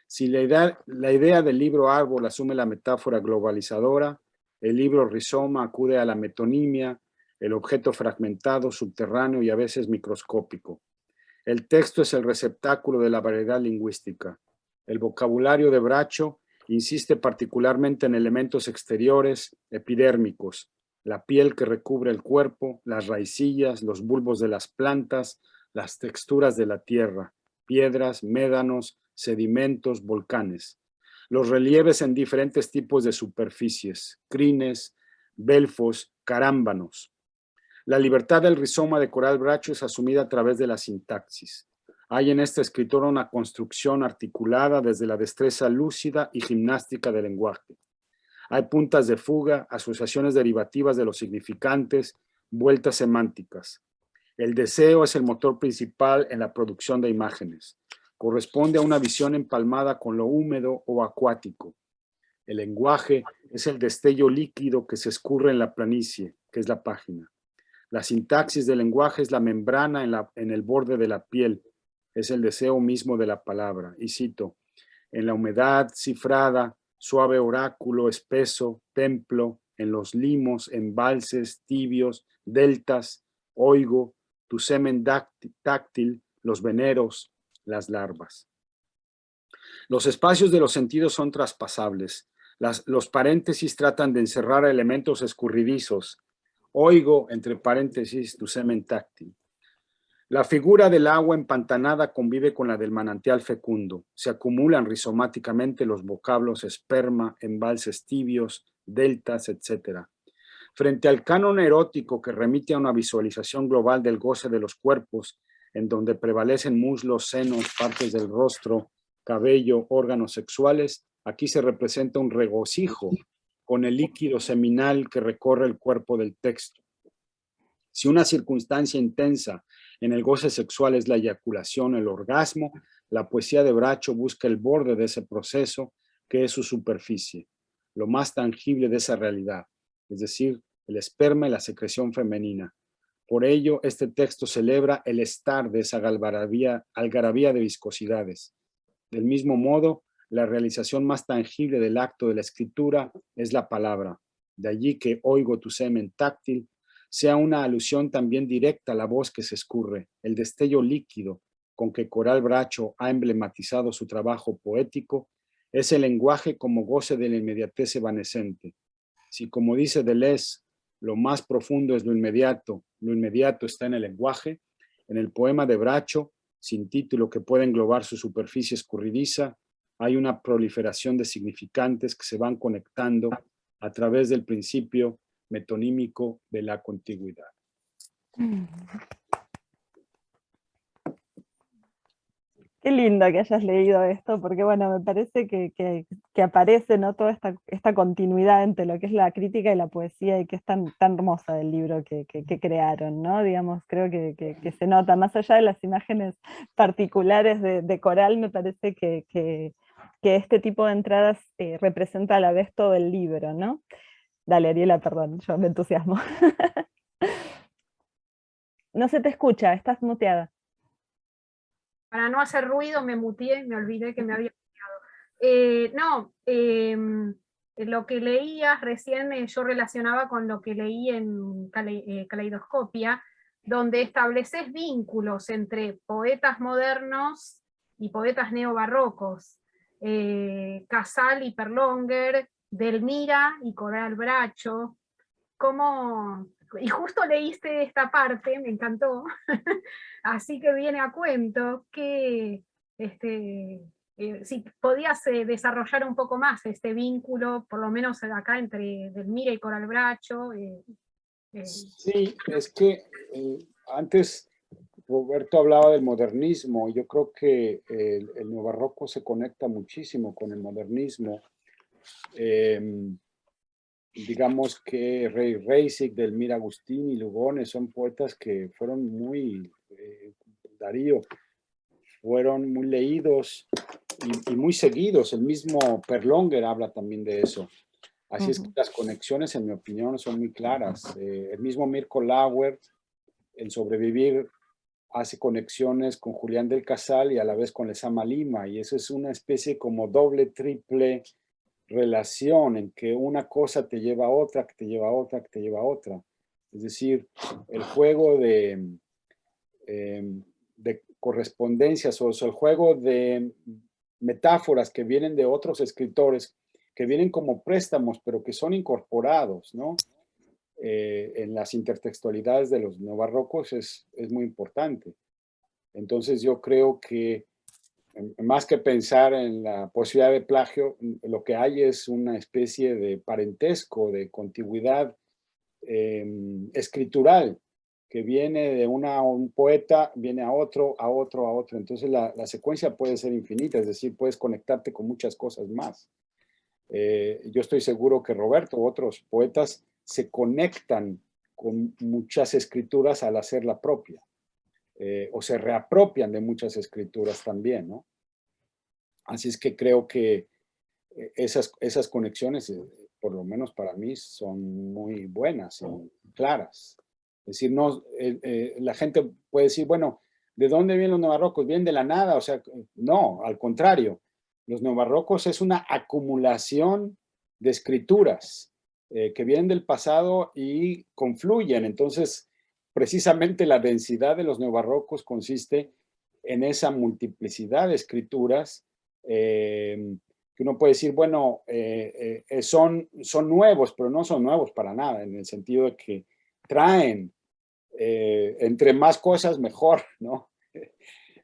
Speaker 3: Si la idea del libro árbol asume la metáfora globalizadora, el libro rizoma acude a la metonimia, el objeto fragmentado, subterráneo y a veces microscópico. El texto es el receptáculo de la variedad lingüística. El vocabulario de Bracho insiste particularmente en elementos exteriores, epidérmicos, la piel que recubre el cuerpo, las raicillas, los bulbos de las plantas, las texturas de la tierra, piedras, médanos, sedimentos, volcanes. Los relieves en diferentes tipos de superficies, crines, belfos, carámbanos. La libertad del rizoma de Coral Bracho es asumida a través de la sintaxis. Hay en esta escritora una construcción articulada desde la destreza lúcida y gimnástica del lenguaje. Hay puntas de fuga, asociaciones derivativas de los significantes, vueltas semánticas. El deseo es el motor principal en la producción de imágenes. Corresponde a una visión empalmada con lo húmedo o acuático. El lenguaje es el destello líquido que se escurre en la planicie, que es la página. La sintaxis del lenguaje es la membrana en el borde de la piel, es el deseo mismo de la palabra. Y cito: en la humedad cifrada, suave oráculo, espeso, templo, en los limos, embalses, tibios, deltas, oigo, tu semen táctil, los veneros, las larvas. Los espacios de los sentidos son traspasables. Los paréntesis tratan de encerrar elementos escurridizos. Oigo, entre paréntesis, tu semen táctil. La figura del agua empantanada convive con la del manantial fecundo. Se acumulan rizomáticamente los vocablos esperma, embalses tibios, deltas, etc. Frente al canon erótico que remite a una visualización global del goce de los cuerpos, en donde prevalecen muslos, senos, partes del rostro, cabello, órganos sexuales, aquí se representa un regocijo con el líquido seminal que recorre el cuerpo del texto. Si una circunstancia intensa en el goce sexual es la eyaculación, el orgasmo, la poesía de Bracho busca el borde de ese proceso, que es su superficie, lo más tangible de esa realidad, es decir, el esperma y la secreción femenina. Por ello, este texto celebra el estar de esa algarabía de viscosidades. Del mismo modo, la realización más tangible del acto de la escritura es la palabra. De allí que oigo tu semen táctil sea una alusión también directa a la voz que se escurre, el destello líquido con que Coral Bracho ha emblematizado su trabajo poético, es el lenguaje como goce de la inmediatez evanescente. Si, como dice Deleuze, lo más profundo es lo inmediato está en el lenguaje, en el poema de Bracho, sin título que pueda englobar su superficie escurridiza, hay una proliferación de significantes que se van conectando a través del principio metonímico de la contigüidad.
Speaker 4: Qué lindo que hayas leído esto, porque bueno, me parece que aparece, ¿no?, toda esta continuidad entre lo que es la crítica y la poesía, y que es tan hermosa del libro que crearon, ¿no? Digamos, creo que se nota, más allá de las imágenes particulares de Coral, me parece que este tipo de entradas representa a la vez todo el libro, ¿no? Dale, Ariela, perdón, yo me entusiasmo. No se te escucha, estás muteada.
Speaker 2: Para no hacer ruido me muteé, me olvidé que me había muteado. Lo que leías recién yo relacionaba con lo que leí en Caleidoscopia, donde estableces vínculos entre poetas modernos y poetas neobarrocos, Casal y Perlonger, Delmira y Coral Bracho. Y justo leíste esta parte, me encantó, así que viene a cuento que si podías desarrollar un poco más este vínculo, por lo menos acá entre Delmira y Coral Bracho.
Speaker 3: Sí, es que antes Roberto hablaba del modernismo. Yo creo que el neobarroco se conecta muchísimo con el modernismo. Digamos que Rey Reisig, Delmira Agustín y Lugones son poetas que fueron muy, Darío, fueron muy leídos y muy seguidos. El mismo Perlonger habla también de eso. Así es que las conexiones, en mi opinión, son muy claras. El mismo Mirko Lauer, en Sobrevivir, hace conexiones con Julián del Casal y a la vez con Lezama Lima, y eso es una especie como doble, triple relación en que una cosa te lleva a otra, que te lleva a otra, que te lleva a otra. Es decir, el juego de correspondencias, o el juego de metáforas que vienen de otros escritores, que vienen como préstamos, pero que son incorporados, ¿no? En las intertextualidades de los neobarrocos es muy importante. Entonces yo creo que más que pensar en la posibilidad de plagio, lo que hay es una especie de parentesco, de contigüidad escritural, que viene de un poeta, viene a otro, a otro, a otro. Entonces la secuencia puede ser infinita, es decir, puedes conectarte con muchas cosas más. Yo estoy seguro que Roberto u otros poetas se conectan con muchas escrituras al hacer la propia, o se reapropian de muchas escrituras también, ¿no? Así es que creo que esas conexiones, por lo menos para mí, son muy buenas y claras. Es decir, no, la gente puede decir, bueno, ¿de dónde vienen los neobarrocos? ¿Vienen de la nada? O sea, no, al contrario. Los neobarrocos es una acumulación de escrituras que vienen del pasado y confluyen. Entonces, precisamente la densidad de los neobarrocos consiste en esa multiplicidad de escrituras que uno puede decir, bueno, son nuevos, pero no son nuevos para nada, en el sentido de que traen, entre más cosas mejor, ¿no?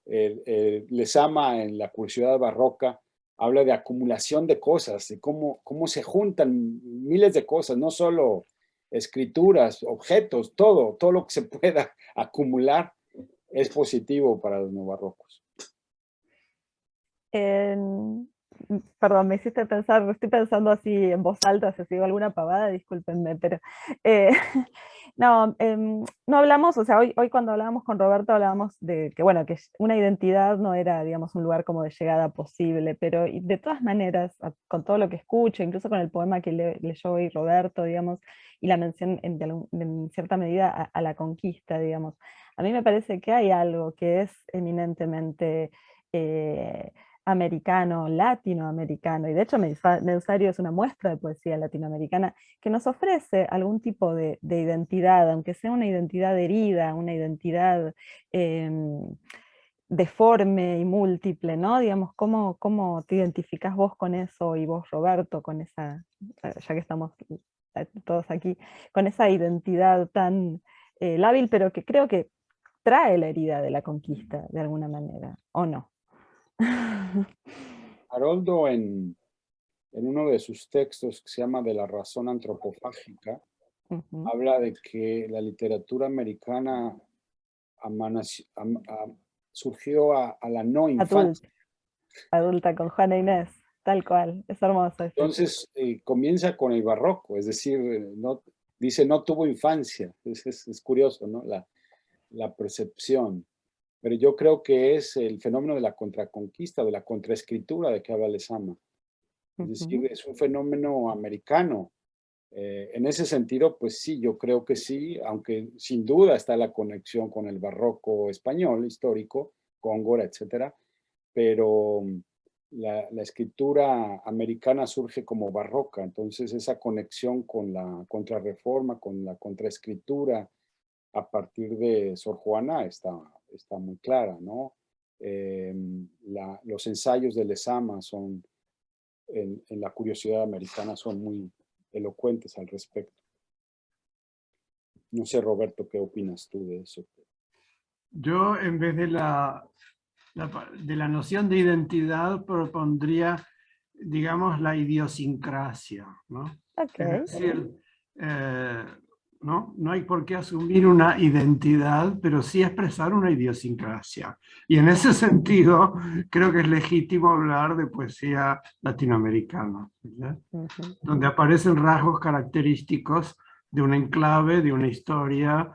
Speaker 3: Lezama en La curiosidad barroca habla de acumulación de cosas, de cómo se juntan miles de cosas, no solo escrituras, objetos, todo lo que se pueda acumular es positivo para los neobarrocos.
Speaker 4: Perdón, me hiciste pensar, estoy pensando así en voz alta, si digo alguna pavada, discúlpenme, pero no, no hablamos, o sea, hoy cuando hablábamos con Roberto hablábamos de que, bueno, que una identidad no era, digamos, un lugar como de llegada posible, pero de todas maneras, con todo lo que escucho, incluso con el poema que leyó hoy Roberto, digamos, y la mención en cierta medida a la conquista, digamos, a mí me parece que hay algo que es eminentemente americano, latinoamericano, y de hecho Medusario es una muestra de poesía latinoamericana que nos ofrece algún tipo de identidad, aunque sea una identidad herida, una identidad deforme y múltiple, ¿no? Digamos, ¿cómo te identificás vos con eso y vos, Roberto, con esa, ya que estamos todos aquí, con esa identidad tan lábil, pero que creo que trae la herida de la conquista de alguna manera, ¿o no?
Speaker 3: Haroldo en uno de sus textos que se llama De la razón antropofágica, habla de que la literatura americana surgió a la no infancia.
Speaker 4: Adulta con Juana Inés, tal cual, es hermoso.
Speaker 3: Entonces comienza con el barroco, es decir, dice no tuvo infancia, es curioso, ¿no? La percepción. Pero yo creo que es el fenómeno de la contraconquista, de la contraescritura de que habla Lezama. Es decir, es un fenómeno americano. En ese sentido, pues sí, yo creo que sí, aunque sin duda está la conexión con el barroco español histórico, Góngora, etcétera, pero la escritura americana surge como barroca, entonces esa conexión con la contrarreforma, con la contraescritura a partir de Sor Juana está muy clara, ¿no? Los ensayos de Lezama son, en La curiosidad americana, son muy elocuentes al respecto. No sé, Roberto, ¿qué opinas tú de eso?
Speaker 5: Yo, en vez de la noción de identidad, propondría, digamos, la idiosincrasia, ¿no?
Speaker 4: Okay.
Speaker 5: Es decir, no hay por qué asumir una identidad, pero sí expresar una idiosincrasia. Y en ese sentido, creo que es legítimo hablar de poesía latinoamericana, ¿verdad? Donde aparecen rasgos característicos de un enclave, de una historia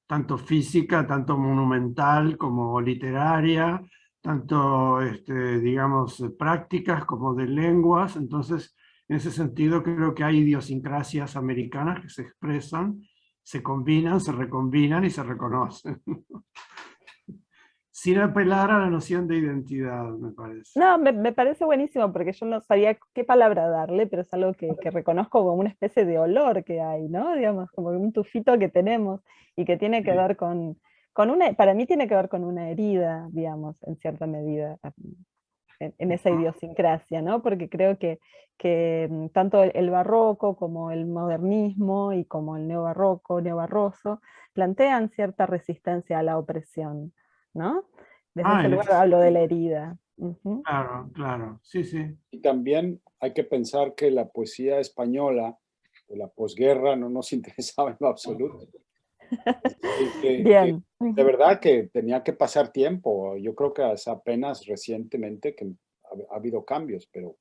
Speaker 5: tanto física, tanto monumental como literaria, tanto, digamos, prácticas como de lenguas. Entonces, en ese sentido, creo que hay idiosincrasias americanas que se expresan, se combinan, se recombinan y se reconocen. Sin apelar a la noción de identidad, me parece.
Speaker 4: No, me parece buenísimo porque yo no sabía qué palabra darle, pero es algo que reconozco como una especie de olor que hay, ¿no? Digamos, como un tufito que tenemos y que tiene que ver con una, para mí tiene que ver con una herida, digamos, en cierta medida, en esa idiosincrasia, ¿no? Porque creo que tanto el barroco como el modernismo y como el neobarroco, neobarroso, plantean cierta resistencia a la opresión, ¿no? Desde ese lugar hablo de la herida.
Speaker 5: Claro, claro, sí, sí.
Speaker 3: Y también hay que pensar que la poesía española de la posguerra no nos interesaba en lo absoluto.
Speaker 4: Bien.
Speaker 3: De verdad que tenía que pasar tiempo. Yo creo que es apenas recientemente que ha habido cambios, pero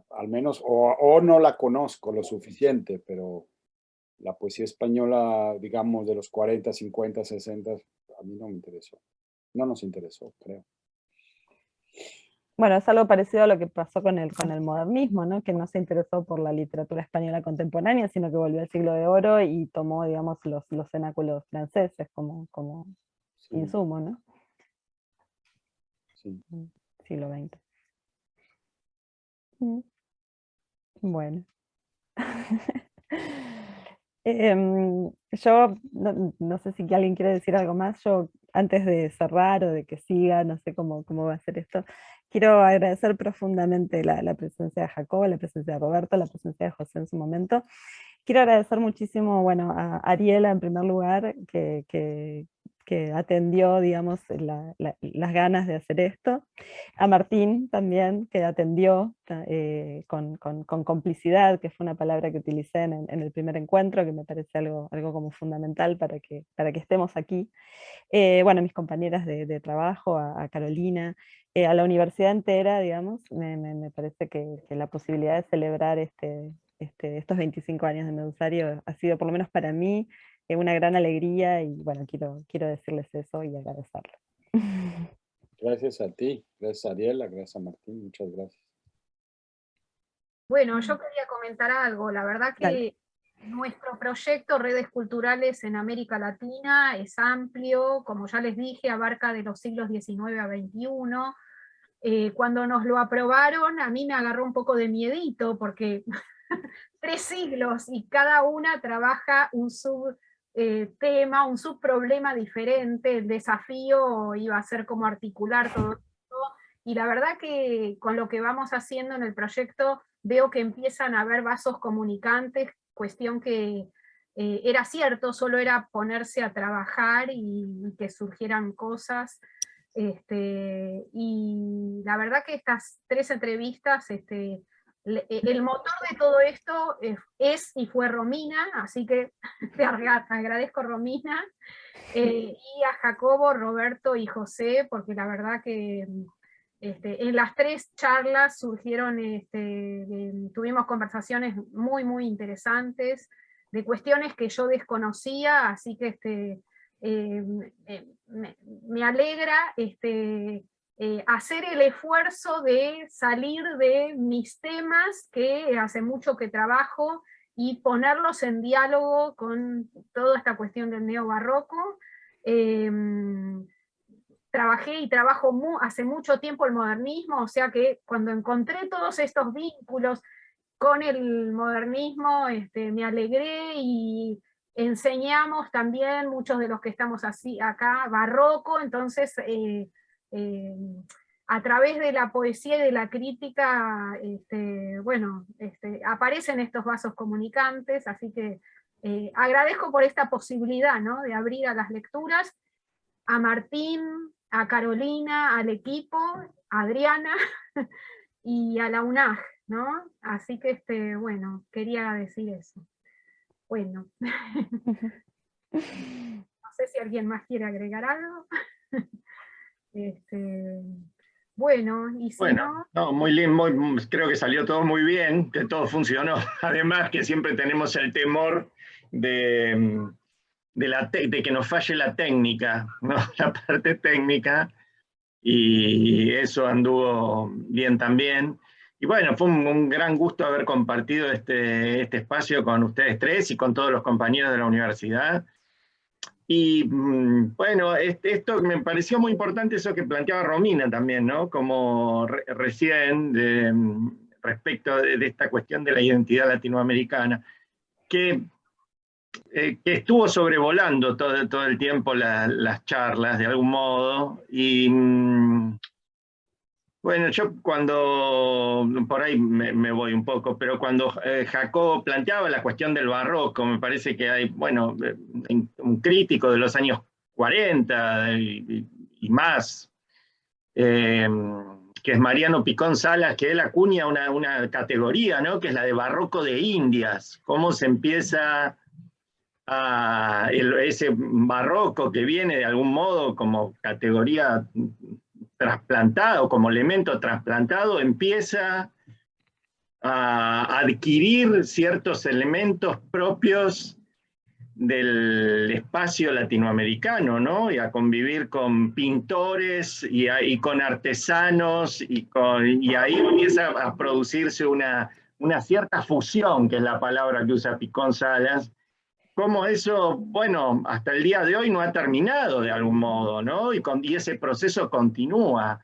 Speaker 3: al menos, o no la conozco lo suficiente, pero la poesía española, digamos, de los 40, 50, 60, a mí no me interesó. No nos interesó, creo.
Speaker 4: Bueno, es algo parecido a lo que pasó con el modernismo, ¿no? Que no se interesó por la literatura española contemporánea, sino que volvió al siglo de oro y tomó, digamos, los cenáculos franceses como sí, insumo, ¿no?
Speaker 3: Sí.
Speaker 4: Siglo XX. Bueno. Yo no sé si alguien quiere decir algo más. Yo, antes de cerrar o de que siga, no sé cómo va a ser esto, quiero agradecer profundamente la presencia de Jacobo, la presencia de Roberto, la presencia de José en su momento, quiero agradecer muchísimo, bueno, a Ariela en primer lugar, que atendió, digamos, las ganas de hacer esto. A Martín también, que atendió con complicidad, que fue una palabra que utilicé en el primer encuentro, que me parece algo como fundamental para que estemos aquí. Bueno, a mis compañeras de trabajo, a Carolina, a la universidad entera, digamos, me parece que la posibilidad de celebrar estos 25 años de Medusario ha sido, por lo menos para mí, una gran alegría, y bueno, quiero decirles eso y agradecerlo.
Speaker 3: Gracias a ti, gracias a Ariela, gracias a Martín, muchas gracias.
Speaker 2: Bueno, yo quería comentar algo. La verdad que
Speaker 4: Dale.
Speaker 2: nuestro proyecto Redes Culturales en América Latina es amplio, como ya les dije, abarca de los siglos XIX a XXI. Cuando nos lo aprobaron, a mí me agarró un poco de miedito, porque 3 siglos y cada una trabaja un subtema, un subproblema diferente. El desafío iba a ser cómo articular todo esto, y la verdad que con lo que vamos haciendo en el proyecto veo que empiezan a haber vasos comunicantes, cuestión que era cierto, solo era ponerse a trabajar y que surgieran cosas. Y la verdad que estas 3 entrevistas, el motor de todo esto es y fue Romina, así que te agradezco, Romina, y a Jacobo, Roberto y José, porque la verdad que en las 3 charlas surgieron, tuvimos conversaciones muy, muy interesantes, de cuestiones que yo desconocía, así que me alegra hacer el esfuerzo de salir de mis temas, que hace mucho que trabajo, y ponerlos en diálogo con toda esta cuestión del neobarroco. Trabajé y trabajo hace mucho tiempo el modernismo, o sea que cuando encontré todos estos vínculos con el modernismo, me alegré, y enseñamos también muchos de los que estamos así acá barroco. Entonces a través de la poesía y de la crítica, bueno, aparecen estos vasos comunicantes, así que agradezco por esta posibilidad, ¿no?, de abrir a las lecturas, a Martín, a Carolina, al equipo, a Adriana y a la UNAG, ¿no? Así que, bueno, quería decir eso. Bueno, no sé si alguien más quiere agregar algo. Bueno, y si
Speaker 1: no, muy lindo, creo que salió todo muy bien, que todo funcionó. Además que siempre tenemos el temor de que nos falle la técnica, ¿no? La parte técnica, y eso anduvo bien también. Y bueno, fue un gran gusto haber compartido este espacio con ustedes 3 y con todos los compañeros de la universidad. Y bueno, esto me pareció muy importante, eso que planteaba Romina también, ¿no? Como recién, respecto de esta cuestión de la identidad latinoamericana, que estuvo sobrevolando todo el tiempo las charlas, de algún modo. Y bueno, yo cuando, por ahí me voy un poco, pero cuando Jacobo planteaba la cuestión del barroco, me parece que hay, bueno, un crítico de los años 40 y más, que es Mariano Picón Salas, que él acuña una categoría, ¿no?, que es la de barroco de Indias, cómo se empieza ese barroco que viene de algún modo como categoría trasplantado, como elemento trasplantado, empieza a adquirir ciertos elementos propios del espacio latinoamericano, ¿no? Y a convivir con pintores y con artesanos, y ahí empieza a producirse una cierta fusión, que es la palabra que usa Picón Salas. Cómo eso, bueno, hasta el día de hoy no ha terminado de algún modo, ¿no? Y ese proceso continúa.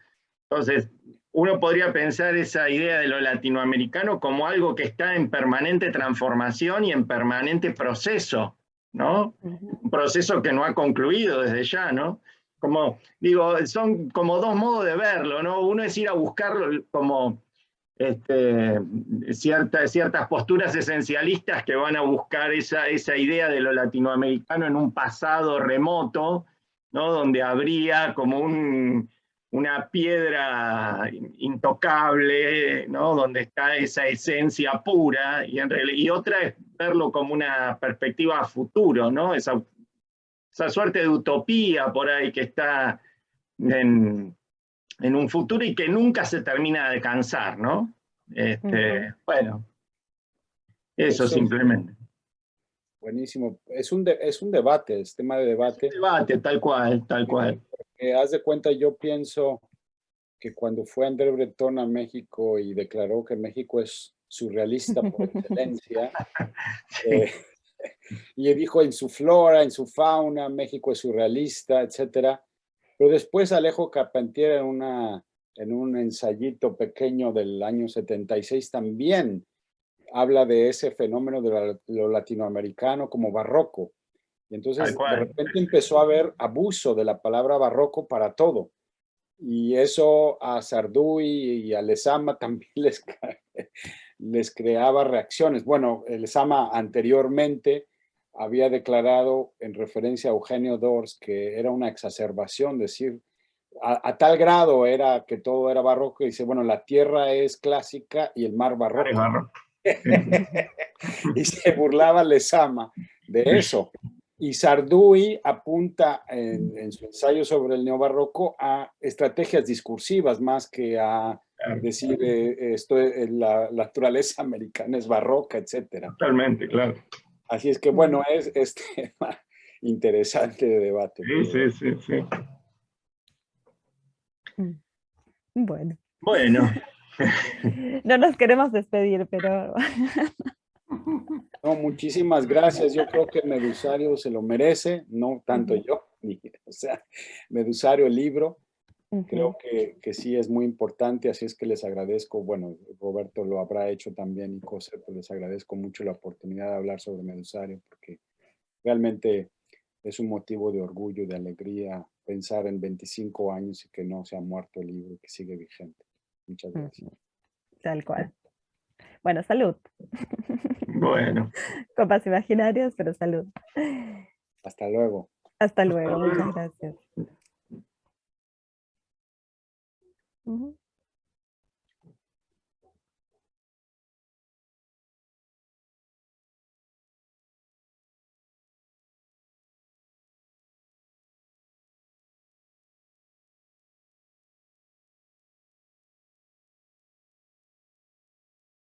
Speaker 1: Entonces, uno podría pensar esa idea de lo latinoamericano como algo que está en permanente transformación y en permanente proceso, ¿no? Un proceso que no ha concluido desde ya, ¿no? Como, digo, son como 2 modos de verlo, ¿no? Uno es ir a buscarlo como ciertas posturas esencialistas que van a buscar esa idea de lo latinoamericano en un pasado remoto, ¿no? Donde habría como una piedra intocable, ¿no? Donde está esa esencia pura, y otra es verlo como una perspectiva a futuro, ¿no? Esa suerte de utopía por ahí que está en un futuro y que nunca se termina de alcanzar, ¿no? Bueno, eso simplemente.
Speaker 3: Buenísimo. Es un debate, es tema de debate.
Speaker 1: Es un debate, tal cual, tal cual.
Speaker 3: Haz de cuenta, yo pienso que cuando fue André Breton a México y declaró que México es surrealista por excelencia, y dijo en su flora, en su fauna, México es surrealista, etcétera. Pero después Alejo Carpentier en un ensayito pequeño del año 76 también habla de ese fenómeno de lo latinoamericano como barroco. Y entonces de repente empezó a haber abuso de la palabra barroco para todo. Y eso a Sarduy y a Lezama también les creaba reacciones. Bueno, Lezama anteriormente había declarado en referencia a Eugenio Dors que era una exacerbación, decir, a tal grado era que todo era barroco, y dice, bueno, la tierra es clásica y el mar barroco. Y se burlaba Lezama de eso. Y Sarduy apunta en su ensayo sobre el neobarroco a estrategias discursivas más que a decir la naturaleza americana es barroca, etcétera.
Speaker 1: Totalmente, claro.
Speaker 3: Así es que bueno, es tema interesante de debate.
Speaker 1: Sí.
Speaker 4: Bueno.
Speaker 1: No
Speaker 4: nos queremos despedir, pero...
Speaker 3: No, muchísimas gracias. Yo creo que Medusario se lo merece, no tanto yo, o sea, Medusario el libro, creo que sí es muy importante, así es que les agradezco, bueno, Roberto lo habrá hecho también y Coser, pues les agradezco mucho la oportunidad de hablar sobre Medusario, porque realmente es un motivo de orgullo y de alegría pensar en 25 años y que no se ha muerto el libro, que sigue vigente. Muchas gracias.
Speaker 4: Tal cual. Bueno, salud.
Speaker 1: Bueno.
Speaker 4: Copas imaginarias, pero salud.
Speaker 3: Hasta luego.
Speaker 4: Hasta luego, muchas gracias.